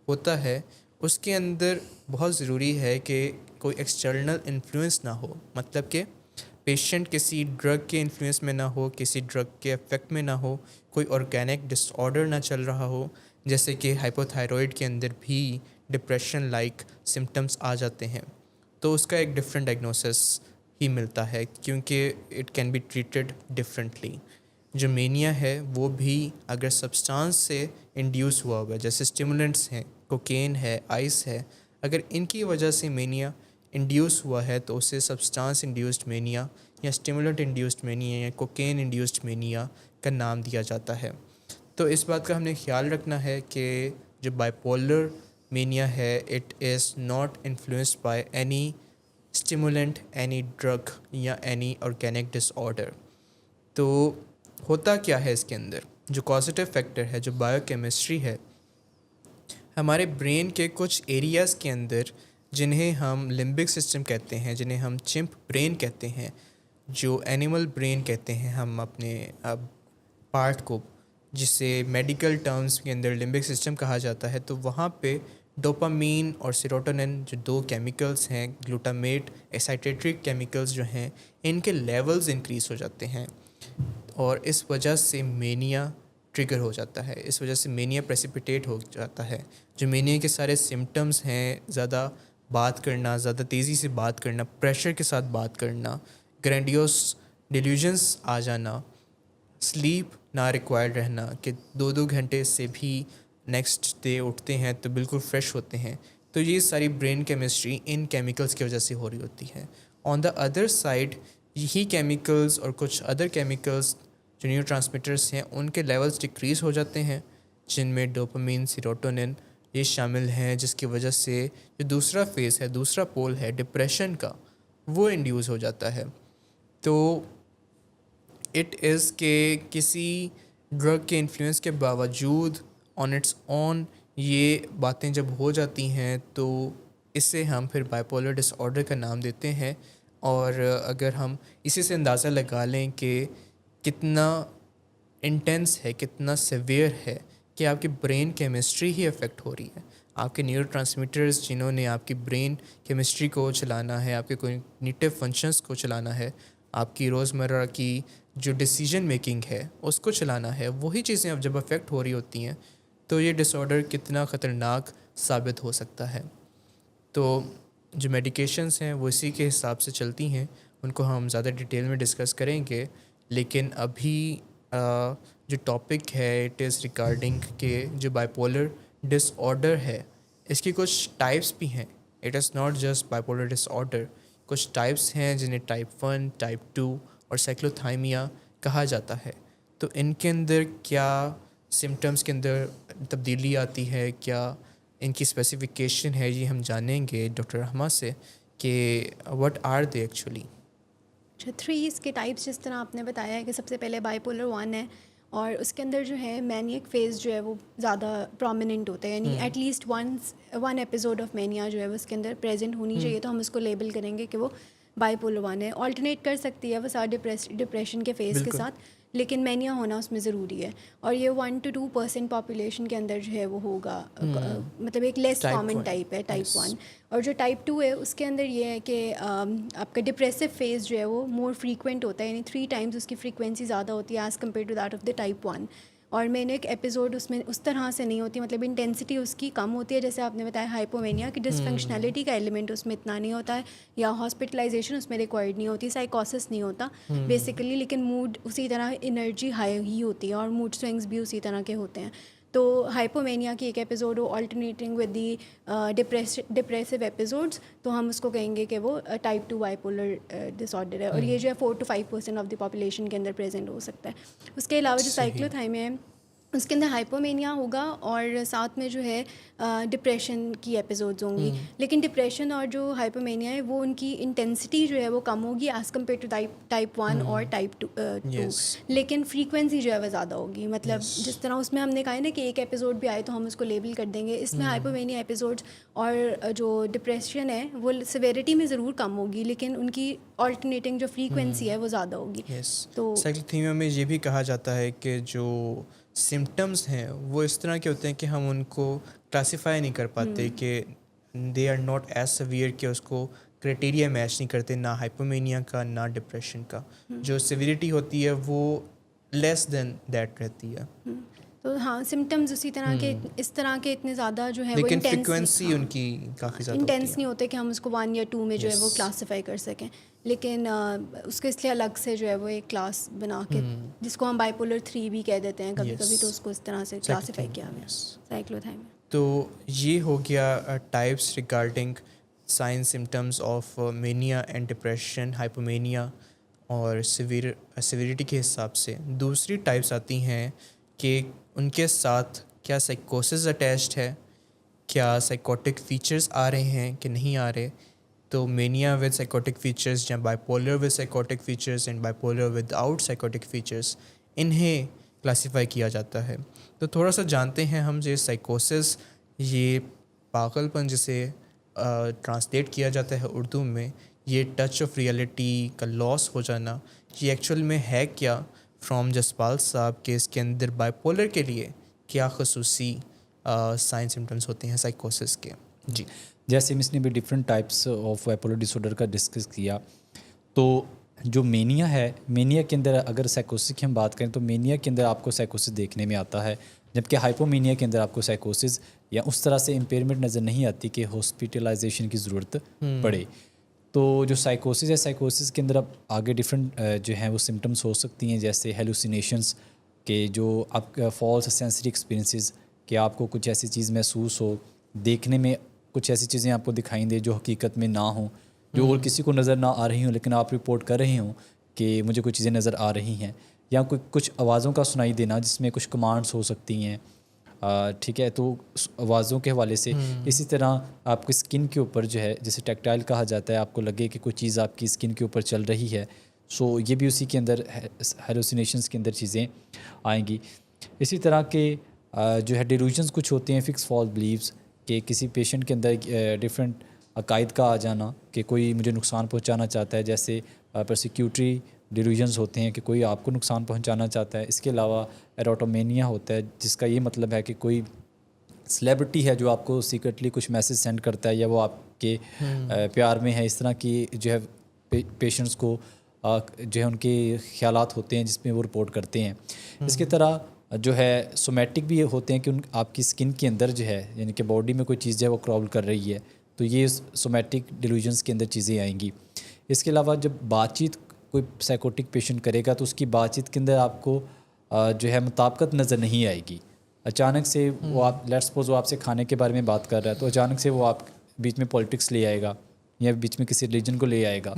ہوتا ہے، اس کے اندر بہت ضروری ہے کہ کوئی ایکسٹرنل انفلوئنس نہ ہو. مطلب کہ پیشنٹ کسی ڈرگ کے انفلوئنس میں نہ ہو، کسی ڈرگ کے افیکٹ میں نہ ہو، کوئی آرگینک ڈس آرڈر نہ چل رہا ہو، جیسے کہ ہائپوتھائرائڈ کے اندر بھی ڈپریشن لائک سمٹمس آ جاتے ہیں، تو اس کا ایک ڈفرینٹ ڈائگنوسس ہی ملتا ہے، کیونکہ it can be treated differently. جو مینیا ہے وہ بھی اگر سبسٹانس سے انڈیوس ہوا ہوا ہے، جیسے اسٹیمولنٹس ہیں، کوکین ہے، آئس ہے، اگر ان کی وجہ سے مینیا انڈیوس ہوا ہے تو اسے سبسٹانس انڈیوسڈ مینیا یا اسٹیمولنٹ انڈیوسڈ مینیا یا کوکین انڈیوسڈ مینیا کا نام دیا جاتا ہے. تو اس بات کا ہم نے خیال رکھنا ہے کہ جو بائیپولر مینیا ہے، it is not influenced by any stimulant, any drug یا اینی آرگینک ڈس آرڈر. تو ہوتا کیا ہے اس کے اندر؟ جو کازیٹیو فیکٹر ہے، جو بایو کیمسٹری ہے، ہمارے برین کے کچھ ایریاز کے اندر جنہیں ہم لمبک سسٹم کہتے ہیں, جنہیں ہم چمپ برین کہتے ہیں, جو اینیمل برین کہتے ہیں ہم اپنے پارٹ کو, جسے میڈیکل ٹرمز کے اندر لمبک سسٹم کہا جاتا ہے, تو وہاں پہ ڈوپامین اور سیروٹونن جو 2 کیمیکلز ہیں, گلوٹامیٹ ایسائٹیٹرک کیمیکلز جو ہیں, ان کے لیولز انکریز ہو جاتے ہیں اور اس وجہ سے مینیا ٹریگر ہو جاتا ہے, اس وجہ سے مینیا پریسیپیٹیٹ ہو جاتا ہے. جو مینیا کے سارے سمٹمز ہیں, زیادہ بات کرنا, زیادہ تیزی سے بات کرنا, پریشر کے ساتھ بات کرنا, گرینڈیوس ڈیلیوژنس آ جانا, سلیپ نہ ریکوائرڈ رہنا کہ 2 گھنٹے سے بھی نیکسٹ ڈے اٹھتے ہیں تو بالکل فریش ہوتے ہیں, تو یہ ساری برین کیمسٹری ان کیمیکلز کی وجہ سے ہو رہی ہوتی ہے. آن دا ادر سائڈ یہی کیمیکلز اور کچھ ادر کیمیکلز جو نیورو ٹرانسمیٹرس ہیں ان کے لیولز ڈکریز ہو جاتے ہیں, جن میں ڈوپامین, سیروٹونن یہ شامل ہیں, جس کی وجہ سے جو دوسرا فیز ہے, دوسرا پول ہے ڈپریشن کا, وہ انڈیوس ہو جاتا ہے. تو اٹ از کہ کسی ڈرگ کے انفلوئنس کے باوجود آن اٹس اون یہ باتیں جب ہو جاتی ہیں تو اسے ہم پھر بائیپولر ڈس آرڈر کا نام دیتے ہیں. اور اگر ہم اسی سے اندازہ لگا لیں کہ کتنا انٹینس ہے, کتنا سیویئر ہے کہ آپ کی برین کیمسٹری ہی افیکٹ ہو رہی ہے, آپ کے نیورو ٹرانسمیٹرز جنہوں نے آپ کی برین کیمسٹری کو چلانا ہے, آپ کے کوگنیٹو فنکشنز کو چلانا ہے, آپ کی روزمرہ کی جو ڈیسیجن میکنگ ہے اس کو چلانا ہے, وہی چیزیں اب جب افیکٹ ہو رہی ہوتی ہیں تو یہ ڈس آرڈر کتنا خطرناک ثابت ہو سکتا ہے. تو جو میڈیکیشنز ہیں وہ اسی کے حساب سے چلتی ہیں, ان کو ہم زیادہ ڈیٹیل میں ڈسکس کریں گے, لیکن ابھی جو ٹاپک ہے اٹ از ریگارڈنگ کہ جو بائیپولر ڈس آرڈر ہے اس کی کچھ ٹائپس بھی ہیں. It is not just bipolar disorder, کچھ ٹائپس ہیں جنہیں ٹائپ 1, ٹائپ 2 اور سائیکلوتھائمیا کہا جاتا ہے. تو ان کے اندر کیا سمٹمز کے اندر تبدیلی آتی ہے, کیا ان کی اسپیسیفیکیشن ہے, یہ ہم جانیں گے ڈاکٹر رحمہ سے کہ وٹ آر دے ایکچولی. اچھا 3 اس کے ٹائپس جس طرح آپ نے بتایا ہے کہ سب سے پہلے بائیپولر 1 ہے, اور اس کے اندر جو ہے مینیک فیز جو ہے وہ زیادہ پرومیننٹ ہوتا ہے, یعنی at least one episode of mania جو ہے وہ اس کے اندر پریزنٹ ہونی چاہیے, تو ہم اس کو لیبل کریں گے کہ وہ بائیپولر 1 ہے. آلٹرنیٹ کر سکتی ہے وہ ساتھ ڈپریشن کے فیز کے ساتھ, لیکن مینیا ہونا اس میں ضروری ہے, اور یہ 1 to 2% پاپولیشن کے اندر جو ہے وہ ہوگا, مطلب ایک لیس کامن ٹائپ ہے ٹائپ 1. اور جو ٹائپ 2 ہے اس کے اندر یہ ہے کہ آپ کا ڈپریسو فیز جو ہے وہ مور فریکوینٹ ہوتا ہے, یعنی 3 times اس کی فریکوینسی زیادہ ہوتی ہے as compare to that of the type 1. اور مین ایک ایپیسوڈ اس میں اس طرح سے نہیں ہوتی, مطلب انٹینسٹی اس کی کم ہوتی ہے, جیسے آپ نے بتایا ہائپومینیا کہ ڈس فنکشنلٹی کا ایلیمنٹ اس میں اتنا نہیں ہوتا ہے, یا ہاسپٹلائزیشن اس میں ریکوائرڈ نہیں ہوتی, سائیکوسس نہیں ہوتا بیسیکلی, لیکن موڈ اسی طرح انرجی ہائی ہی ہوتی ہے اور موڈ سوئنگس بھی اسی طرح کے ہوتے ہیں. تو ہائپومینیا کی ایک episode who alternating with the depressive episodes, تو ہم اس کو کہیں گے کہ وہ ٹائپ 2 بائیپولر ڈس آرڈر ہے, اور یہ جو ہے 4 to 5% آف دی پاپولیشن کے اندر پریزنٹ ہو سکتا ہے. اس کے علاوہ جو سائیکلوتھائمیا ہے اس کے اندر ہائپومینیا ہوگا, اور ساتھ میں جو ہے ڈپریشن کی ایپیسوڈز ہوں گی, لیکن ڈپریشن اور جو ہائپومینیا ہے وہ ان کی انٹینسٹی جو ہے وہ کم ہوگی ایز کمپیئر ٹو ٹائپ 1 اور ٹائپ 2, لیکن فریکوینسی جو ہے وہ زیادہ ہوگی. مطلب جس طرح اس میں ہم نے کہا ہے نا کہ ایک ایپیسوڈ بھی آئے تو ہم اس کو لیبل کر دیں گے, اس میں ہائپومینیا ایپیسوڈس اور جو ڈپریشن ہے وہ سیویرٹی میں ضرور کم ہوگی, لیکن ان کی آلٹرنیٹنگ جو فریکوینسی ہے وہ زیادہ ہوگی. تو سائیکلوتھیمیا میں یہ بھی کہا جاتا ہے کہ جو سمٹمز ہیں وہ اس طرح کے ہوتے ہیں کہ ہم ان کو کلاسیفائی نہیں کر پاتے, کہ they are not as severe کہ اس کو کرائٹیریا میچ نہیں کرتے, نہ ہائپومینیا کا نہ ڈپریشن کا. جو سیویریٹی ہوتی ہے وہ لیس دین دیٹ رہتی ہے. تو ہاں سمٹمز اسی طرح کے اس طرح کے اتنے زیادہ جو ہے وہ لیکن فریکوینسی ان کی کافی زیادہ انٹینس نہیں ہوتے کہ ہم اس کو 1 یا 2 میں جو ہے وہ کلاسیفائی کر سکیں, لیکن اس کے اس لیے الگ سے جو ہے وہ ایک کلاس بنا کے جس کو ہم بائیپولر 3 بھی کہہ دیتے ہیں کبھی کبھی, تو اس کو اس طرح سے کلاسیفائی کیا گیا سائیکلوتھائمیا. تو یہ ہو گیا types regarding sign symptoms of mania and depression, hypomania اور سیویریٹی کے حساب سے. دوسری ٹائپس آتی ہیں کہ ان کے ساتھ کیا سائیکوسس اٹیچڈ ہے, کیا سائیکوٹک فیچرز آ رہے ہیں کہ نہیں آ رہے. تو مینیا ود سائیکوٹک فیچرز یا bipolar with psychotic features and bipolar with out psychotic features, انہیں کلاسیفائی کیا جاتا ہے. تو تھوڑا سا جانتے ہیں ہم یہ سائیکوسس یہ پاگل پن جسے ٹرانسلیٹ کیا جاتا ہے اردو میں، یہ ٹچ آف ریئلٹی کا لاس ہو جانا، یہ ایکچوئل میں ہے کیا؟ فرام جسپال صاحب کے اس کے اندر بائی پولر کے لیے کیا خصوصی سائن سمٹمس ہوتے ہیں سائیکوسس کے؟ جی جیسے اس نے بھی different types of bipolar disorder کا ڈسکس کیا. تو جو مینیا ہے، مینیا کے اندر اگر سائیکوسس کی ہم بات کریں تو مینیا کے اندر آپ کو سائیکوسس دیکھنے میں آتا ہے، جبکہ ہائپومینیا کے اندر آپ کو سائیکوسس یا اس طرح سے امپیئرمنٹ نظر نہیں آتی کہ ہاسپٹلائزیشن کی ضرورت پڑے. تو جو سائیکوسس ہے، سائیکوسس کے اندر اب آگے ڈفرینٹ جو ہیں وہ سمٹمس ہو سکتی ہیں، جیسے ہیلوسینیشنس کہ جو آپ کا فالس سینسری ایکسپیرینسز، کہ آپ کو کچھ ایسی چیز محسوس ہو، دیکھنے میں کچھ ایسی چیزیں آپ کو دکھائیں دیں جو حقیقت میں نہ ہوں، جو اور کسی کو نظر نہ آ رہی ہوں، لیکن آپ رپورٹ کر رہے ہوں کہ مجھے کچھ چیزیں نظر آ رہی ہیں، یا کچھ آوازوں کا سنائی دینا جس میں کچھ کمانڈس ہو سکتی ہیں. ٹھیک ہے، تو آوازوں کے حوالے سے. اسی طرح آپ کی اسکن کے اوپر جو ہے، جسے ٹیکٹائل کہا جاتا ہے، آپ کو لگے کہ کوئی چیز آپ کی اسکن کے اوپر چل رہی ہے، سو یہ بھی اسی کے اندر ہیلوسینیشنس کے اندر چیزیں آئیں گی. اسی طرح کے جو ہے ڈیلوژنس کچھ ہوتے ہیں، فکس فالس بلیوز، کہ کسی پیشنٹ کے اندر ڈفرینٹ عقائد کا آ جانا کہ کوئی مجھے نقصان پہنچانا چاہتا ہے، جیسے پرسیکیوٹری ڈیلوژنس ہوتے ہیں کہ کوئی آپ کو نقصان پہنچانا چاہتا ہے. اس کے علاوہ ایروٹومینیا ہوتا ہے، جس کا یہ مطلب ہے کہ کوئی سلیبریٹی ہے جو آپ کو سیکرٹلی کچھ میسج سینڈ کرتا ہے، یا وہ آپ کے پیار میں ہے. اس طرح کی جو ہے پیشنٹس کو جو ہے ان کے خیالات ہوتے ہیں جس میں وہ رپورٹ کرتے ہیں. اس کی طرح جو ہے سومیٹک بھی ہوتے ہیں کہ آپ کی اسکن کے اندر جو ہے، یعنی کہ باڈی میں کوئی چیز جو ہے وہ کراول کر رہی ہے، تو یہ سومیٹک ڈیلوژنس کے اندر چیزیں آئیں گی. اس کے علاوہ جب بات چیت کوئی سائیکوٹک پیشنٹ کرے گا تو اس کی بات چیت کے اندر آپ کو جو ہے مطابقت نظر نہیں آئے گی. اچانک سے وہ آپ لیٹس سپوز وہ آپ سے کھانے کے بارے میں بات کر رہا ہے، تو اچانک سے وہ آپ بیچ میں پولیٹکس لے آئے گا یا بیچ میں کسی ریلیجن کو لے آئے گا.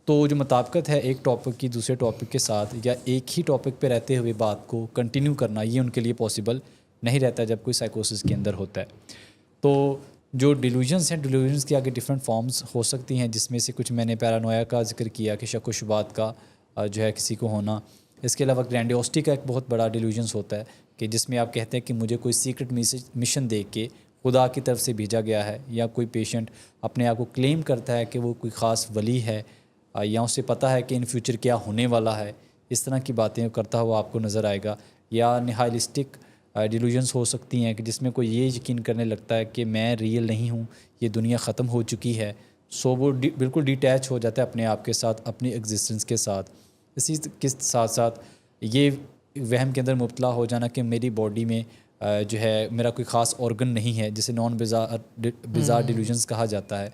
تو جو مطابقت ہے ایک ٹاپک کی دوسرے ٹاپک کے ساتھ، یا ایک ہی ٹاپک پہ رہتے ہوئے بات کو کنٹینیو کرنا، یہ ان کے لیے پاسبل نہیں رہتا جب کوئی سائیکوسس کے اندر ہوتا ہے. تو جو ڈیلوژنس ہیں، ڈیلوژنس کی آگے ڈفرینٹ فارمز ہو سکتی ہیں، جس میں سے کچھ میں نے پیرانویا کا ذکر کیا کہ شک و شبہات کا جو ہے کسی کو ہونا. اس کے علاوہ گرینڈیوسٹی کا ایک بہت بڑا ڈیلوژنس ہوتا ہے کہ جس میں آپ کہتے ہیں کہ مجھے کوئی سیکرٹ مشن دے کے خدا کی طرف سے بھیجا گیا ہے، یا کوئی پیشنٹ اپنے آپ کو کلیم کرتا ہے کہ وہ کوئی خاص ولی ہے، یا اسے پتہ ہے کہ ان فیوچر کیا ہونے والا ہے. اس طرح کی باتیں کرتا ہوا آپ کو نظر آئے گا. یا نہائلسٹک ڈیلوژنس ہو سکتی ہیں کہ جس میں کوئی یہ یقین کرنے لگتا ہے کہ میں ریئل نہیں ہوں، یہ دنیا ختم ہو چکی ہے، سو وہ بالکل ڈیٹیچ ہو جاتا ہے اپنے آپ کے ساتھ، اپنی ایگزسٹنس کے ساتھ. اسی کے ساتھ ساتھ یہ وہم کے اندر مبتلا ہو جانا کہ میری باڈی میں جو ہے میرا کوئی خاص آرگن نہیں ہے، جسے نان بیزار ڈیلوژنس کہا جاتا ہے،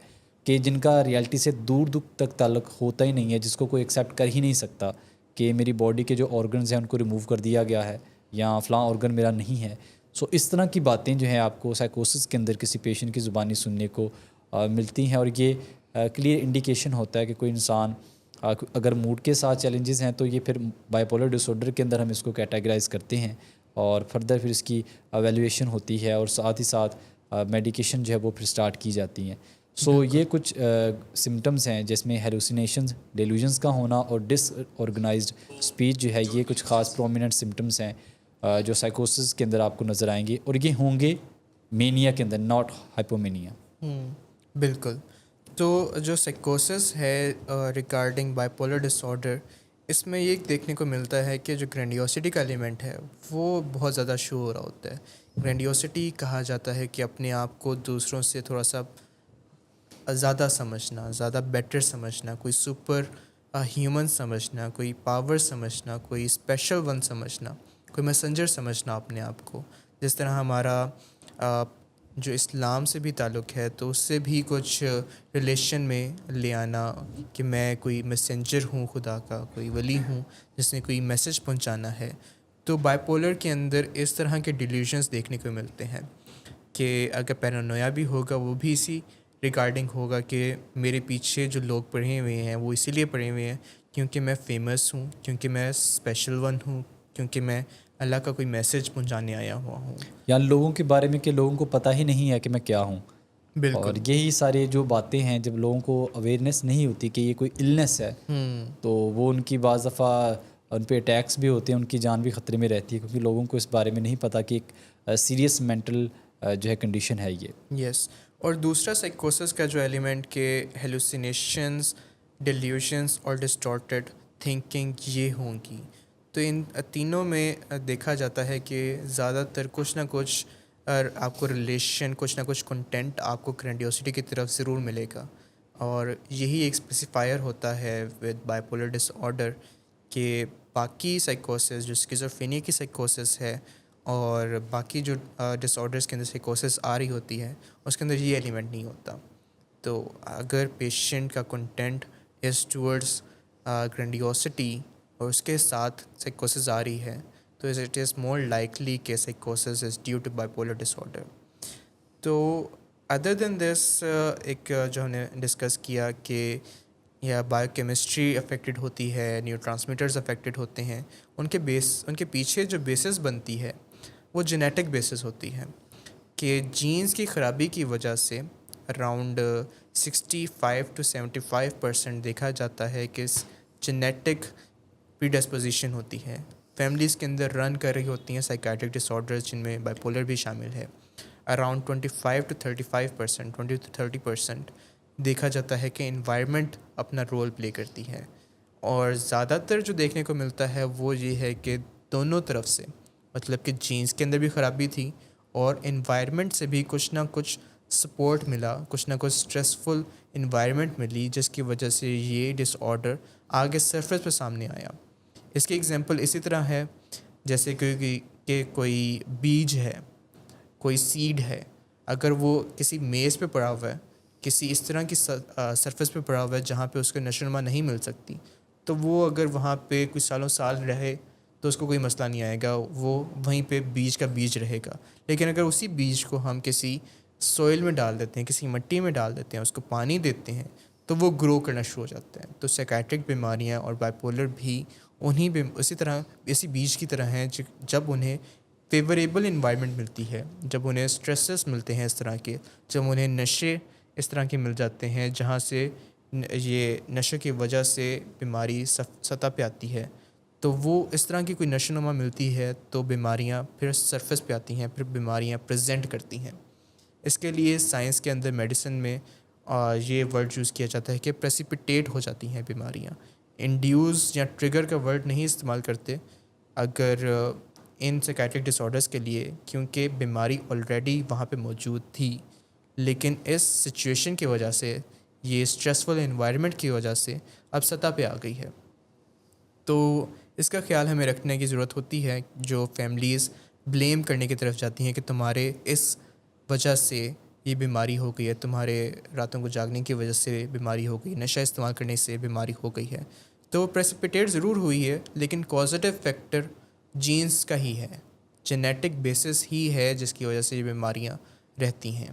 کہ جن کا ریالٹی سے دور دور تک تعلق ہوتا ہی نہیں ہے، جس کو کوئی ایکسیپٹ کر ہی نہیں سکتا کہ میری باڈی کے جو آرگنز ہیں ان کو ریموو کر دیا گیا ہے، یا فلاں آرگن میرا نہیں ہے. سو اس طرح کی باتیں جو ہیں آپ کو سائیکوسس کے اندر کسی پیشنٹ کی زبانی سننے کو ملتی ہیں. اور یہ کلیئر انڈیکیشن ہوتا ہے کہ کوئی انسان اگر موڈ کے ساتھ چیلنجز ہیں تو یہ پھر بائیپولر ڈس آرڈر کے اندر ہم اس کو کیٹیگرائز کرتے ہیں، اور فردر پھر اس کی ایویلویشن ہوتی ہے، اور ساتھ ہی ساتھ میڈیکیشن جو ہے وہ پھر سٹارٹ کی جاتی ہیں. سو یہ کچھ سمٹمز ہیں جس میں ہیلوسینیشنز، ڈیلوژنس کا ہونا، اور ڈس آرگنائزڈ اسپیچ جو ہے، یہ کچھ خاص پرومیننٹ سمٹمز ہیں جو سائیکوسس کے اندر آپ کو نظر آئیں گے، اور یہ ہوں گے مینیا کے اندر، ناٹ ہائپومینیا. بالکل. تو جو سائیکوسس ہے ریگارڈنگ بائیپولر ڈس آرڈر، اس میں یہ دیکھنے کو ملتا ہے کہ جو گرینڈیوسٹی کا ایلیمنٹ ہے وہ بہت زیادہ شو ہو رہا ہوتا ہے. گرینڈیوسٹی کہا جاتا ہے کہ اپنے آپ کو دوسروں سے تھوڑا سا زیادہ سمجھنا، زیادہ بیٹر سمجھنا، کوئی سپر ہیومن سمجھنا، کوئی پاور سمجھنا، کوئی اسپیشل ون سمجھنا، کوئی میسنجر سمجھنا اپنے آپ کو. جس طرح ہمارا جو اسلام سے بھی تعلق ہے تو اس سے بھی کچھ ریلیشن میں لے آنا کہ میں کوئی میسنجر ہوں خدا کا، کوئی ولی ہوں جس نے کوئی میسج پہنچانا ہے. تو بائی پولر کے اندر اس طرح کے ڈیلیوژنس دیکھنے کو ملتے ہیں کہ اگر پیرانویا بھی ہوگا وہ بھی اسی ریگارڈنگ ہوگا کہ میرے پیچھے جو لوگ پڑھے ہوئے ہیں وہ اسی لیے پڑھے ہوئے ہیں کیونکہ میں فیمس ہوں، کیونکہ میں اسپیشل ون ہوں، کیونکہ میں اللہ کا کوئی میسج پہنچانے آیا ہوا ہوں، یا لوگوں کے بارے میں کہ لوگوں کو پتہ ہی نہیں ہے کہ میں کیا ہوں. بالکل. اور یہی سارے جو باتیں ہیں، جب لوگوں کو اویئرنیس نہیں ہوتی کہ یہ کوئی النس ہے، تو وہ ان کی بعض دفعہ ان پہ اٹیکس بھی ہوتے ہیں، ان کی جان بھی خطرے میں رہتی ہے، کیونکہ لوگوں کو اس بارے میں نہیں پتہ کہ ایک سیریس مینٹل جو ہے کنڈیشن ہے یہ. یس. اور دوسرا سائیکوسس کا جو ایلیمنٹ کہ ہیلوسینیشنز، ڈیلیوشنز اور ڈسٹارٹیڈ تھنکنگ یہ ہوں گی. تو ان تینوں میں دیکھا جاتا ہے کہ زیادہ تر کچھ نہ کچھ آپ کو ریلیشن، کچھ نہ کچھ کنٹینٹ آپ کو گرینڈیوسٹی کی طرف ضرور ملے گا. اور یہی ایک اسپیسیفائر ہوتا ہے with bipolar disorder کہ باقی سائیکوسس جو اسکیزوفرینیا کی سائیکوسس ہے اور باقی جو ڈس آرڈرس کے اندر سائیکوسس آ رہی ہوتی ہے اس کے اندر یہ ایلیمنٹ نہیں ہوتا. تو اگر پیشنٹ کا کنٹینٹ از ٹورڈس گرینڈیوسٹی اور اس کے ساتھ سائیکوسس آ رہی ہے تو اٹ از مور لائکلی کہ سائیکوسس is due to bipolar disorder. تو ادر دین دس ایک جو ہم نے ڈسکس کیا کہ یا بایو کیمسٹری افیکٹڈ ہوتی ہے، نیورو ٹرانسمیٹرز افیکٹڈ ہوتے ہیں، ان کے پیچھے جو بیسس بنتی ہے وہ جینیٹک بیسس ہوتی ہے کہ جینز کی خرابی کی وجہ سے اراؤنڈ 65 to 75% دیکھا جاتا ہے کہ جینیٹک پریڈسپوزیشن ہوتی ہے. فیملیز کے اندر رن کر رہی ہوتی ہیں سائیکیٹرک ڈس آرڈرز جن میں بائی پولر بھی شامل ہے. اراؤنڈ 25 to 35%، 20 to 30% دیکھا جاتا ہے کہ انوائرمنٹ اپنا رول پلے کرتی ہے. اور زیادہ تر جو دیکھنے کو ملتا ہے وہ یہ ہے کہ دونوں طرف سے، مطلب کہ جینز کے اندر بھی خرابی تھی اور انوائرمنٹ سے بھی کچھ نہ کچھ سپورٹ ملا، کچھ نہ کچھ اسٹریسفل انوائرمنٹ ملی جس کی وجہ سے یہ ڈس آرڈر آگے سرفیس پہ سامنے آیا. اس کی ایگزامپل اسی طرح ہے جیسے کہ کوئی بیج ہے، کوئی سیڈ ہے، اگر وہ کسی میز پہ پڑا ہوا ہے، کسی اس طرح کی سرفیس پہ پڑا ہوا ہے جہاں پہ اس کو نشو و نما نہیں مل سکتی، تو وہ اگر وہاں پہ کچھ سالوں سال رہے تو اس کو کوئی مسئلہ نہیں آئے گا، وہ وہیں پہ بیج کا بیج رہے گا. لیکن اگر اسی بیج کو ہم کسی سوئل میں ڈال دیتے ہیں، کسی مٹی میں ڈال دیتے ہیں، اس کو پانی دیتے ہیں تو وہ گرو کرنا شروع ہو جاتا ہے. تو سائیکیٹرک بیماریاں اور بائی پولر بھی اسی بیج کی طرح ہیں جب انہیں فیوریبل انوائرمنٹ ملتی ہے، جب انہیں اسٹریسز ملتے ہیں اس طرح کے، جب انہیں نشے اس طرح کے مل جاتے ہیں جہاں سے یہ نشے کی وجہ سے بیماری سطح پہ آتی ہے، تو وہ اس طرح کی کوئی نشو و نما ملتی ہے تو بیماریاں پھر سرفیس پہ آتی ہیں، پھر بیماریاں پریزنٹ کرتی ہیں. اس کے لیے سائنس کے اندر میڈیسن میں یہ ورڈ یوز کیا جاتا ہے کہ پریسیپیٹیٹ ہو جاتی ہیں بیماریاں. انڈیوز یا ٹریگر کا ورڈ نہیں استعمال کرتے اگر ان سائیکیٹرک ڈس آرڈرز کے لیے، کیونکہ بیماری آلریڈی وہاں پہ موجود تھی، لیکن اس سچویشن کی وجہ سے، یہ اسٹریسفل انوائرمنٹ کی وجہ سے اب سطح پہ آ گئی ہے. تو اس کا خیال ہمیں رکھنے کی ضرورت ہوتی ہے. جو فیملیز بلیم کرنے کی طرف جاتی ہیں کہ تمہارے اس وجہ سے یہ بیماری ہو گئی ہے، تمہارے راتوں کو جاگنے کی وجہ سے بیماری ہو گئی، نشہ استعمال کرنے سے بیماری ہو گئی ہے، تو پریسیپیٹیٹ ضرور ہوئی ہے لیکن کازیٹیو فیکٹر جینز کا ہی ہے، جینیٹک بیسس ہی ہے جس کی وجہ سے یہ بیماریاں رہتی ہیں.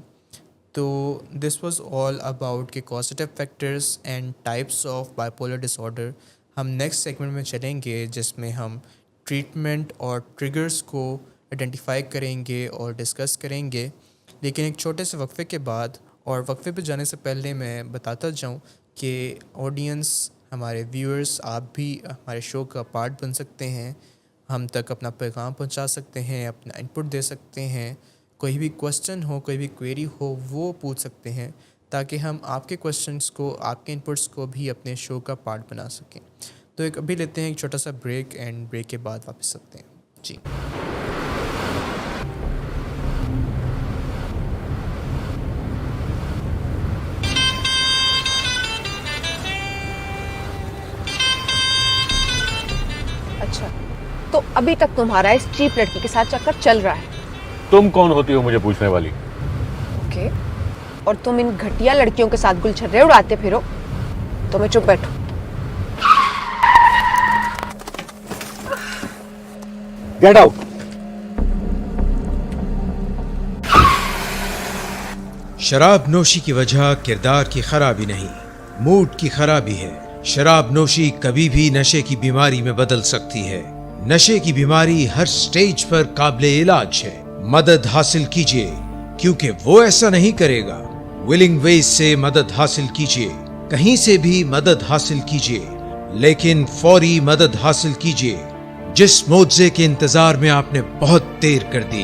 تو دس واز آل اباؤٹ کہ causative factors and types of bipolar disorder. ہم نیکسٹ سیگمنٹ میں چلیں گے جس میں ہم ٹریٹمنٹ اور ٹریگرز کو آئیڈینٹیفائی کریں گے اور ڈسکس کریں گے. لیکن ایک چھوٹے سے وقفے کے بعد، اور وقفے پہ جانے سے پہلے میں بتاتا جاؤں کہ آڈینس، ہمارے ویورز، آپ بھی ہمارے شو کا پارٹ بن سکتے ہیں، ہم تک اپنا پیغام پہنچا سکتے ہیں، اپنا انپٹ دے سکتے ہیں. کوئی بھی کوسچن ہو، کوئی بھی کوئری ہو وہ پوچھ سکتے ہیں تاکہ ہم آپ کے کوسچنس کو، آپ کے انپٹس کو بھی اپنے شو کا پارٹ بنا سکیں. تو ابھی لیتے ہیں ایک چھوٹا سا بریک، اینڈ بریک کے بعد واپس آتے ہیں. جی اچھا، تو ابھی تک تمہارا اس چیپ لڑکی کے ساتھ چکر چل رہا ہے. تم کون ہوتی ہو مجھے پوچھنے والی؟ اوکے، اور تم ان گھٹیا لڑکیوں کے ساتھ گلچھرے اڑاتے پھرو تو میں چپ بیٹھوں. Get out. شراب نوشی کی وجہ کردار کی خرابی نہیں، موڈ کی خرابی ہے. شراب نوشی کبھی بھی نشے کی بیماری میں بدل سکتی ہے. نشے کی بیماری ہر سٹیج پر قابل علاج ہے. مدد حاصل کیجیے کیونکہ وہ ایسا نہیں کرے گا. ولنگ ویز سے مدد حاصل کیجیے، کہیں سے بھی مدد حاصل کیجیے، لیکن فوری مدد حاصل کیجیے. جس معجزے کے انتظار میں آپ نے بہت دیر کر دی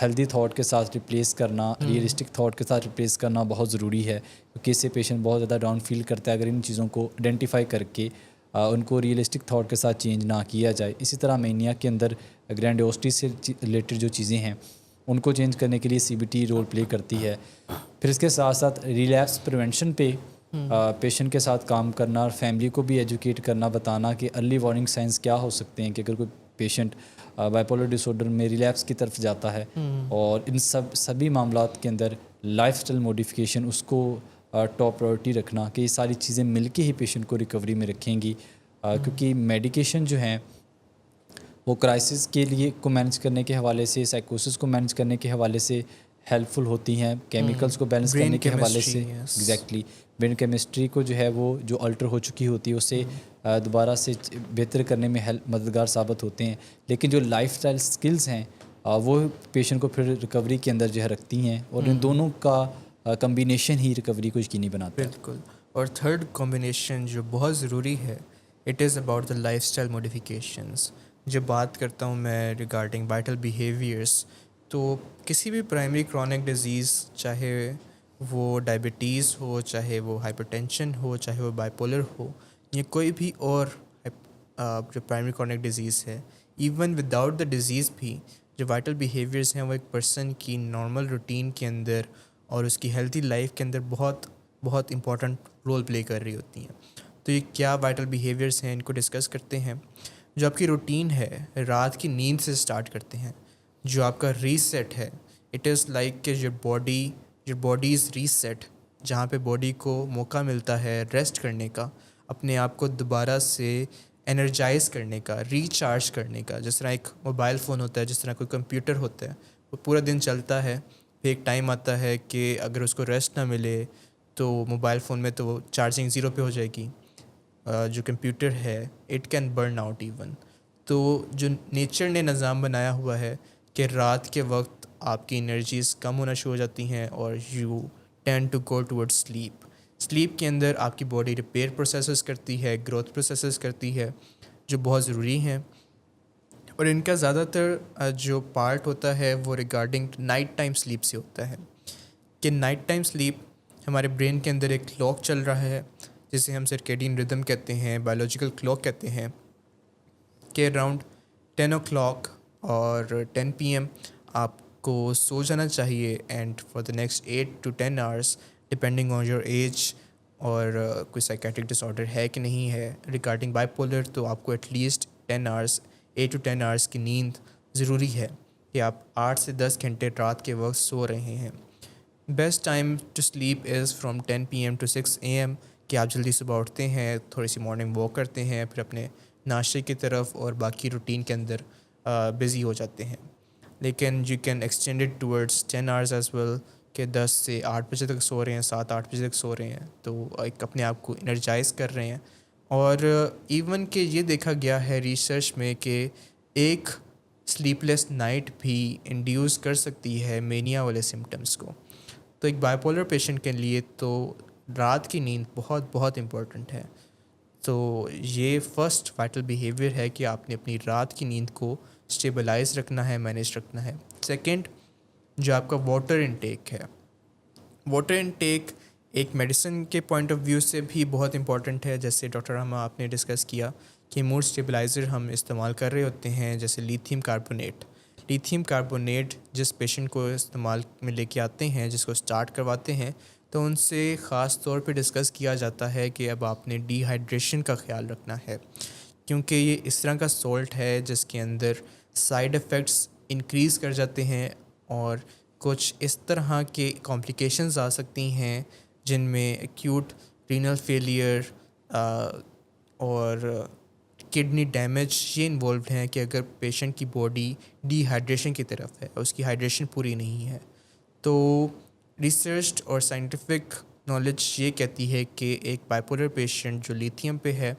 ہیلدی تھاٹ کے ساتھ ریپلیس کرنا، ریئلسٹک تھاٹ کے ساتھ ریپلیس کرنا بہت ضروری ہے، کیونکہ اس سے پیشنٹ بہت زیادہ ڈاؤن فیل کرتا ہے اگر ان چیزوں کو آئیڈینٹیفائی کر کے ان کو ریئلسٹک تھاٹ کے ساتھ چینج نہ کیا جائے. اسی طرح مینیا کے اندر گرینڈیوسٹی سے ریلیٹڈ جو چیزیں ہیں ان کو چینج کرنے کے لیے CBT رول پلے کرتی ہے. پھر اس کے ساتھ ساتھ ریلیپس پریونشن پہ پیشنٹ کے ساتھ کام کرنا اور فیملی کو بھی ایجوکیٹ کرنا، بتانا کہ ارلی وارننگ سائنس کیا ہو سکتے ہیں کہ اگر کوئی پیشنٹ بائیپولر ڈس آرڈر میں ریلیپس کی طرف جاتا ہے، اور ان سبھی معاملات کے اندر لائف اسٹائل موڈیفیکیشن اس کو ٹاپ پرائورٹی رکھنا، کہ یہ ساری چیزیں مل کے ہی پیشنٹ کو ریکوری میں رکھیں گی. کیونکہ میڈیکیشن جو ہیں وہ کرائسس کے لیے کو مینج کرنے کے حوالے سے، سائیکوسس کو مینج کرنے کے حوالے سے ہیلپ فل ہوتی ہیں، کیمیکلز کو بیلنس کرنے کے حوالے سے. ایگزیکٹلی برین کیمسٹری کو جو ہے وہ جو الٹر ہو چکی ہوتی ہے اسے دوبارہ سے بہتر کرنے میں مددگار ثابت ہوتے ہیں. لیکن جو لائف اسٹائل اسکلز ہیں وہ پیشنٹ کو پھر ریکوری کے اندر جو ہے رکھتی ہیں، اور ان دونوں کا کمبینیشن ہی ریکوری کو یقینی بناتا ہے. بالکل. اور تھرڈ کمبینیشن جو بہت ضروری ہے، it is about the lifestyle modifications. جب بات کرتا ہوں میں ریگارڈنگ وائٹل بیہیویئرس، تو کسی بھی پرائمری کرونک ڈیزیز، چاہے وہ ڈائبٹیز ہو، چاہے وہ ہائپر ٹینشن ہو، چاہے وہ بائیپولر ہو، یا کوئی بھی اور جو پرائمری کرونک ڈیزیز ہے، ایون وداؤٹ دا ڈیزیز بھی جو وائٹل بیہیویئرس ہیں وہ ایک پرسن کی نارمل روٹین کے اندر اور اس کی ہیلتھی لائف کے اندر بہت بہت امپورٹنٹ رول پلے کر رہی ہوتی ہیں. تو یہ کیا وائٹل بیہیویئرس ہیں، ان کو ڈسکس کرتے ہیں. جو آپ کی روٹین ہے، رات کی نیند سے سٹارٹ کرتے ہیں. جو آپ کا ریسیٹ ہے، اٹ از لائک کہ your body از ریسیٹ، جہاں پہ باڈی کو موقع ملتا ہے ریسٹ کرنے کا، اپنے آپ کو دوبارہ سے انرجائز کرنے کا، ریچارج کرنے کا. جس طرح ایک موبائل فون ہوتا ہے، جس طرح کوئی کمپیوٹر ہوتا ہے، وہ پورا دن چلتا ہے، پھر ایک ٹائم آتا ہے کہ اگر اس کو ریسٹ نہ ملے تو موبائل فون میں تو وہ چارجنگ 0 پہ ہو جائے گی. جو کمپیوٹر ہے it can burn out even. تو جو نیچر نے نظام بنایا ہوا ہے کہ رات کے وقت آپ کی انرجیز کم ہونا شروع ہو جاتی ہیں اور you tend to go toward sleep. Sleep کے اندر آپ کی باڈی ریپیئر پروسیسز کرتی ہے، گروتھ پروسیسز کرتی ہے، جو بہت ضروری ہیں. اور ان کا زیادہ تر جو پارٹ ہوتا ہے وہ ریگارڈنگ نائٹ ٹائم سلیپ سے ہوتا ہے، کہ نائٹ ٹائم سلیپ ہمارے برین کے اندر ایک کلاک چل رہا ہے جسے ہم سرکیڈین ردم کہتے ہیں، بایولوجیکل کلاک کہتے ہیں، کہ اراؤنڈ 10 o'clock اور 10 PM آپ کو سو جانا چاہیے. And for the next 8 to 10 hours depending on your age, اور کوئی سائیکیٹرک ڈس آرڈر ہے کہ نہیں ہے. ریگارڈنگ بائی پولر تو آپ کو ایٹ لیسٹ 8 to 10 hours کی نیند ضروری ہے، کہ آپ 8 سے 10 گھنٹے رات کے وقت سو رہے ہیں. Best time to sleep is from 10 PM to 6 AM، کہ آپ جلدی صبح اٹھتے ہیں، تھوڑی سی مارننگ واک کرتے ہیں، پھر اپنے ناشتے کی طرف اور باقی روٹین کے اندر بزی ہو جاتے ہیں. لیکن you can extend it towards 10 hours as well, کہ 10 سے 8 بجے تک سو رہے ہیں، 7-8 بجے تک سو رہے ہیں، تو ایک اپنے آپ کو انرجائز کر رہے ہیں. اور ایون کہ یہ دیکھا گیا ہے ریسرچ میں کہ ایک سلیپ لیس نائٹ بھی انڈیوس کر سکتی ہے مینیا والے سمٹمس کو. تو ایک بائیپولر پیشنٹ کے لیے تو رات کی نیند بہت بہت امپورٹنٹ ہے. تو یہ فرسٹ وائٹل بیہیویئر ہے کہ آپ نے اپنی رات کی نیند کو اسٹیبلائز رکھنا ہے، مینیج رکھنا ہے. سیکنڈ، جو آپ کا واٹر انٹیک ہے، واٹر انٹیک ایک میڈیسن کے پوائنٹ آف ویو سے بھی بہت امپورٹنٹ ہے. جیسے ڈاکٹر رحمہ آپ نے ڈسکس کیا کہ موڈ اسٹیبلائزر ہم استعمال کر رہے ہوتے ہیں، جیسے لیتھیم کاربونیٹ. لیتھیم کاربونیٹ جس پیشنٹ کو استعمال میں لے کے آتے ہیں، جس کو سٹارٹ کرواتے ہیں، تو ان سے خاص طور پہ ڈسکس کیا جاتا ہے کہ اب آپ نے ڈی ہائیڈریشن کا خیال رکھنا ہے، کیونکہ یہ اس طرح کا سالٹ ہے جس کے اندر سائیڈ ایفیکٹس انکریز کر جاتے ہیں، اور کچھ اس طرح کے کمپلیکیشنز آ سکتی ہیں جن میں ایکیوٹ رینل فیلئر اور کڈنی ڈیمیج یہ انوالوڈ ہیں، کہ اگر پیشنٹ کی باڈی ڈی ہائیڈریشن کی طرف ہے، اس کی ہائیڈریشن پوری نہیں ہے. تو ریسرچ اور سائنٹیفک نالج یہ کہتی ہے کہ ایک بائیپولر پیشنٹ جو لیتھیم پہ ہے،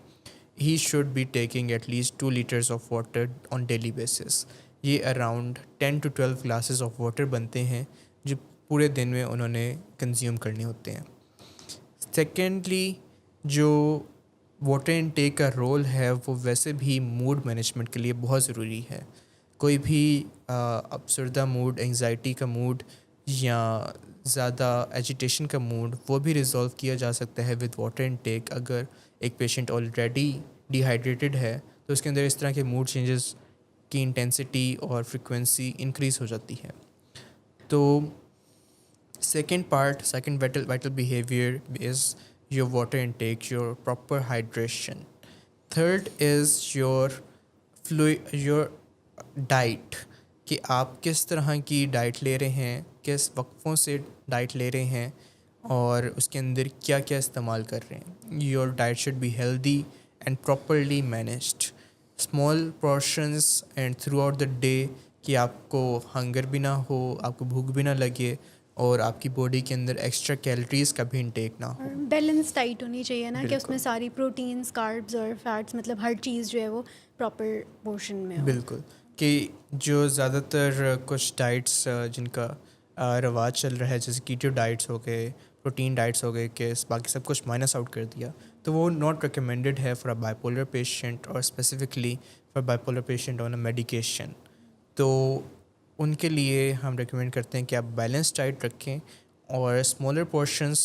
he should be taking at least 2 liters of water on daily basis. یہ around 10 to 12 glasses of water بنتے ہیں جو پورے دن میں انہوں نے کنزیوم کرنے ہوتے ہیں. سیکنڈلی، جو واٹر انٹیک کا رول ہے وہ ویسے بھی موڈ مینجمنٹ کے لیے بہت ضروری ہے. کوئی بھی افسردہ موڈ، انگزائٹی کا موڈ یا زیادہ ایجیٹیشن کا موڈ، وہ بھی ریزولو کیا جا سکتا ہے ود واٹر انٹیک. اگر ایک پیشنٹ آلریڈی ڈی ہائیڈریٹڈ ہے تو اس کے اندر اس طرح کے موڈ چینجز کی انٹینسٹی اور فریکوینسی انکریز ہو جاتی ہے. تو second vital behaviour is your water intake, your proper hydration. Third is your diet, کہ آپ کس طرح کی ڈائٹ لے رہے ہیں، کس وقفوں سے ڈائٹ لے رہے ہیں اور اس کے اندر کیا کیا استعمال کر رہے ہیں. Your diet should be healthy and properly managed. Small portions and throughout the day, کہ آپ کو ہنگر بھی نہ ہو، آپ کو بھوک بھی نہ لگے اور آپ کی باڈی کے اندر ایکسٹرا کیلریز کا بھی انٹیک نہ ہو. بیلنس ڈائٹ ہونی چاہیے نا، کہ اس میں ساری پروٹینز، کاربز اور فیٹس، مطلب ہر چیز جو ہے وہ پراپر پورشن میں ہو. بالکل، کہ جو زیادہ تر کچھ ڈائٹس جن کا رواج چل رہا ہے، جیسے کیٹو ڈائٹس ہو گئے، پروٹین ڈائٹس ہو گئے، کہ باقی سب کچھ مائنس آؤٹ کر دیا، تو وہ ناٹ ریکمینڈیڈ ہے for a bipolar patient, اور specifically for bipolar patient on a medication. تو ان کے لیے ہم ریکمینڈ کرتے ہیں کہ آپ بیلنس ڈائٹ رکھیں اور اسمالر پورشنس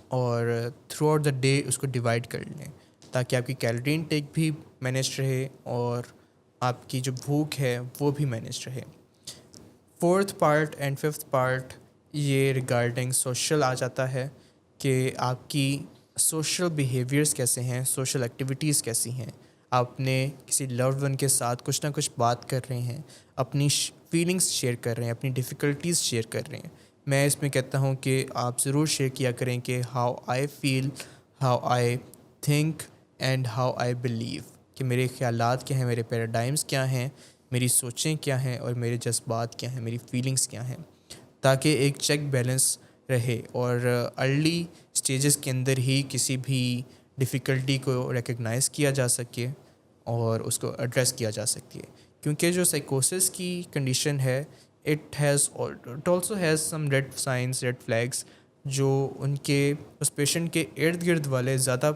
اور تھرو آؤٹ دا ڈے اس کو ڈیوائڈ کر لیں، تاکہ آپ کی کیلری انٹیک بھی مینیج رہے اور آپ کی جو بھوک ہے وہ بھی مینیج رہے. Fourth part and fifth part یہ ریگارڈنگ سوشل آ جاتا ہے، کہ آپ کی سوشل بیہیویئرس کیسے ہیں، سوشل ایکٹیویٹیز کیسی ہیں. آپ نے کسی لوڈ ون کے ساتھ کچھ نہ کچھ بات کر رہے ہیں، اپنی فیلنگس شیئر کر رہے ہیں، اپنی ڈیفیکلٹیز شیئر کر رہے ہیں. میں اس میں کہتا ہوں کہ آپ ضرور شیئر کیا کریں کہ how I feel, how I think and how I believe, کہ میرے خیالات کیا ہیں، میرے پیراڈائمس کیا ہیں، میری سوچیں کیا ہیں اور میرے جذبات کیا ہیں، میری فیلنگس کیا ہیں، تاکہ ایک چیک بیلنس رہے اور ارلی سٹیجز کے اندر ہی کسی بھی ڈیفیکلٹی کو ریکگنائز کیا جا سکے اور اس کو ایڈریس کیا جا سکے. کیونکہ جو سائیکوسس کی کنڈیشن ہے، it also has some red signs, red flags, جو ان کے اس پیشنٹ کے ارد گرد والے زیادہ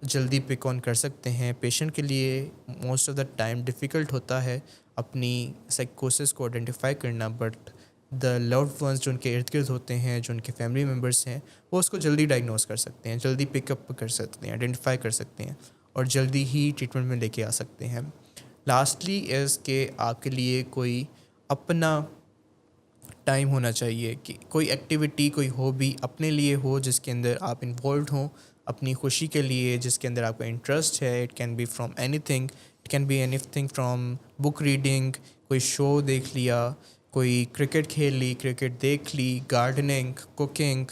جلدی پک آن کر سکتے ہیں. پیشنٹ کے لیے most of the time difficult ہوتا ہے اپنی سائیکوسس کو آئیڈینٹیفائی کرنا، بٹ دا لوڈ ونس جو ان کے ارد گرد ہوتے ہیں، جو ان کے فیملی ممبرس ہیں، وہ اس کو جلدی ڈائگنوز کر سکتے ہیں، جلدی پک اپ کر سکتے ہیں، آئیڈینٹیفائی کر سکتے ہیں اور جلدی ہی ٹریٹمنٹ میں لے کے آ سکتے ہیں. لاسٹلی از کہ آپ کے لیے کوئی اپنا ٹائم ہونا چاہیے، کہ کوئی ایکٹیویٹی، کوئی ہابی اپنے لیے ہو جس کے اندر آپ انوالوڈ ہوں اپنی خوشی کے لیے، جس کے اندر آپ کا انٹرسٹ ہے. It can be from anything, it can be anything from book reading, کوئی شو دیکھ لیا، کوئی کرکٹ کھیل لی، کرکٹ دیکھ لی، گارڈننگ، کوکنگ،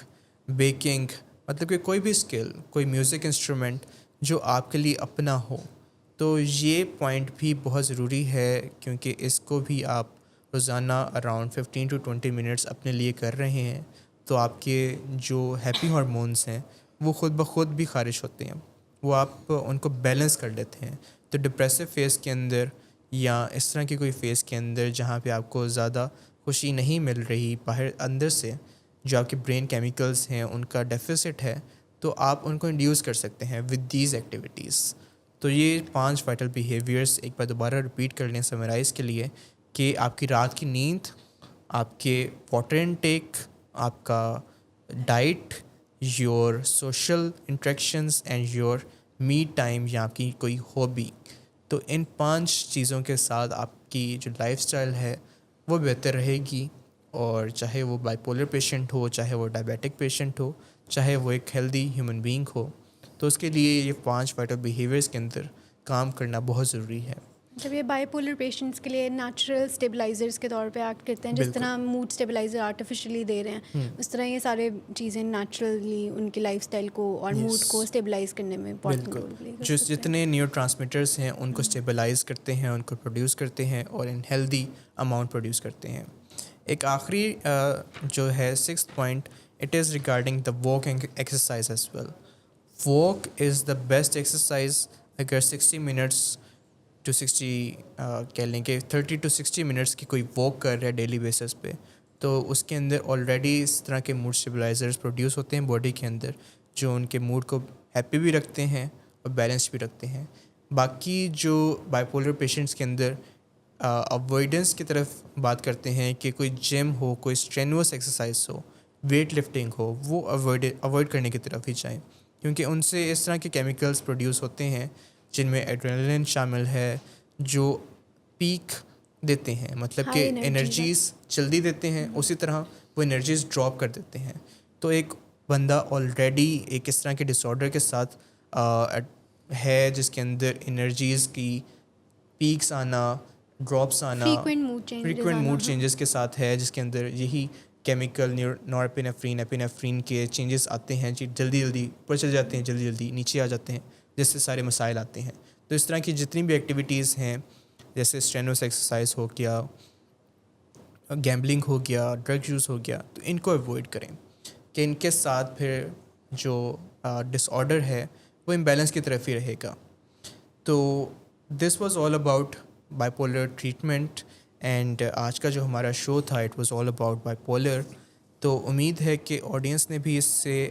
بیکنگ، مطلب کہ کوئی بھی اسکل، کوئی میوزک انسٹرومنٹ جو آپ کے لیے اپنا ہو. تو یہ پوائنٹ بھی بہت ضروری ہے، کیونکہ اس کو بھی آپ روزانہ اراؤنڈ 15 to 20 منٹس اپنے لیے کر رہے ہیں، تو آپ کے جو ہیپی ہارمونس ہیں وہ خود بخود بھی خارج ہوتے ہیں، وہ آپ ان کو بیلنس کر لیتے ہیں. تو ڈپریسو فیز کے اندر یا اس طرح کی کوئی فیز کے اندر جہاں پہ آپ کو زیادہ خوشی نہیں مل رہی باہر اندر سے، جو آپ کے برین کیمیکلز ہیں ان کا ڈیفیسٹ ہے، تو آپ ان کو انڈیوس کر سکتے ہیں ود دیز ایکٹیویٹیز. تو یہ 5 وائٹل بیہیویئرس ایک بار دوبارہ ریپیٹ کر لیں سمرائز کے لیے، کہ آپ کی رات کی نیند، آپ کے واٹر انٹیک، آپ کا diet, your social interactions and your me time یا آپ کی کوئی ہابی. تو ان 5 چیزوں کے ساتھ آپ کی جو لائف سٹائل ہے وہ بہتر رہے گی، اور چاہے وہ بائی پولر پیشنٹ ہو، چاہے وہ ڈائبیٹک پیشنٹ ہو، چاہے وہ ایک ہیلدی ہیومن بینگ ہو. تو اس کے لیے یہ 5 وائٹل بیہیویئرس کے اندر کام کرنا بہت ضروری ہے. جب یہ بائی پولر پیشنٹس کے لیے نیچرل اسٹیبلائزرس کے طور پہ ایکٹ کرتے ہیں، جس طرح ہم موڈ اسٹیبلائزر آرٹیفیشلی دے رہے ہیں، اس طرح یہ سارے چیزیں نیچرلی ان کی لائف اسٹائل کو اور موڈ کو اسٹیبلائز کرنے میں امپورٹنٹ رول پلے کرتے ہیں. جو جتنے نیورو ٹرانسمیٹرس ہیں ان کو اسٹیبلائز کرتے ہیں، ان کو پروڈیوس کرتے ہیں اور ان ہیلدی اماؤنٹ پروڈیوس کرتے ہیں. ایک آخری جو ہے 6th point, it is regarding the walk exercise as well. Walk is the best exercise. اگر 60 منٹس ٹو 60 کہہ لیں کہ 30 to 60 منٹس کی کوئی واک کر رہا ہے ڈیلی بیسس پہ، تو اس کے اندر آلریڈی اس طرح کے موڈ اسٹیبلائزرز پروڈیوس ہوتے ہیں باڈی کے اندر، جو ان کے موڈ کو ہیپی بھی رکھتے ہیں اور بیلنس بھی رکھتے ہیں. باقی جو بائی پولر پیشنٹس کے اندر اوائڈنس کی طرف بات کرتے ہیں کہ کوئی جم ہو, کوئی اسٹرینوس ایکسرسائز ہو, ویٹ لفٹنگ ہو, وہ اوائڈ کرنے کی طرف ہی جائیں, کیونکہ ان سے اس طرح کے کیمیکلز پروڈیوس ہوتے ہیں جن میں ایڈرینلن شامل ہے, جو پیک دیتے ہیں, مطلب کہ High energy انرجیز جلدی دیتے ہیں, اسی طرح وہ انرجیز ڈراپ کر دیتے ہیں. تو ایک بندہ آلریڈی ایک اس طرح کے ڈس آرڈر کے ساتھ ہے جس کے اندر انرجیز کی پیکس آنا, ڈراپس آنا, فریکوینٹ موڈ چینجز کے ساتھ ہے, جس کے اندر یہی کیمیکل نورپینیفرین ایپینیفرین کے چینجز آتے ہیں, جلدی اوپر چل جاتے ہیں, جلدی نیچے آ جاتے ہیں, جس سے سارے مسائل آتے ہیں. تو اس طرح کی جتنی بھی ایکٹیویٹیز ہیں, جیسے اسٹرینوس ایکسرسائز ہو گیا, گیمبلنگ ہو گیا, ڈرگ یوز ہو گیا, تو ان کو اوائڈ کریں کہ ان کے ساتھ پھر جو ڈس آرڈر ہے وہ امبیلنس کی طرف ہی رہے گا. تو this was all about by polar treatment, and آج کا جو ہمارا شو تھا it was all about by polar. تو امید ہے کہ آڈینس نے بھی اس سے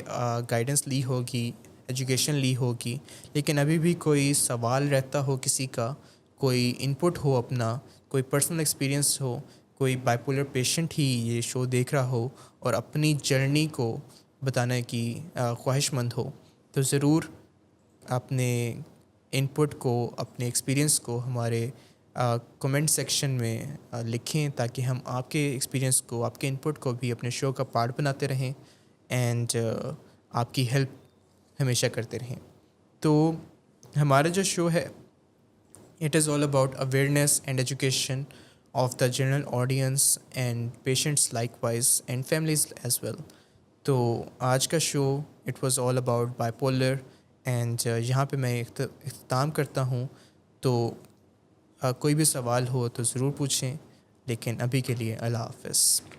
گائیڈنس لی ہوگی, ایجوکیشن لی ہوگی, لیکن ابھی بھی کوئی سوال رہتا ہو کسی کا, کوئی انپٹ ہو اپنا, کوئی پرسنل ایکسپیرینس ہو, کوئی بائی پولر پیشنٹ ہی یہ شو دیکھ رہا ہو اور اپنی جرنی کو بتانے کی خواہش مند ہو, تو ضرور اپنے انپٹ کو, اپنے ایکسپیرینس کو ہمارے کمنٹ سیکشن میں لکھیں, تاکہ ہم آپ کے ایکسپیرینس کو, آپ کے انپٹ کو بھی اپنے شو کا پارٹ بناتے رہیں اینڈ آپ کی ہیلپ ہمیشہ کرتے رہیں. تو ہمارا جو شو ہے it is all about awareness and education of the general audience and patients likewise and families as well. تو آج کا show it was all about bipolar, and یہاں پہ میں اختتام کرتا ہوں. تو کوئی بھی سوال ہو تو ضرور پوچھیں, لیکن ابھی کے لیے اللہ حافظ.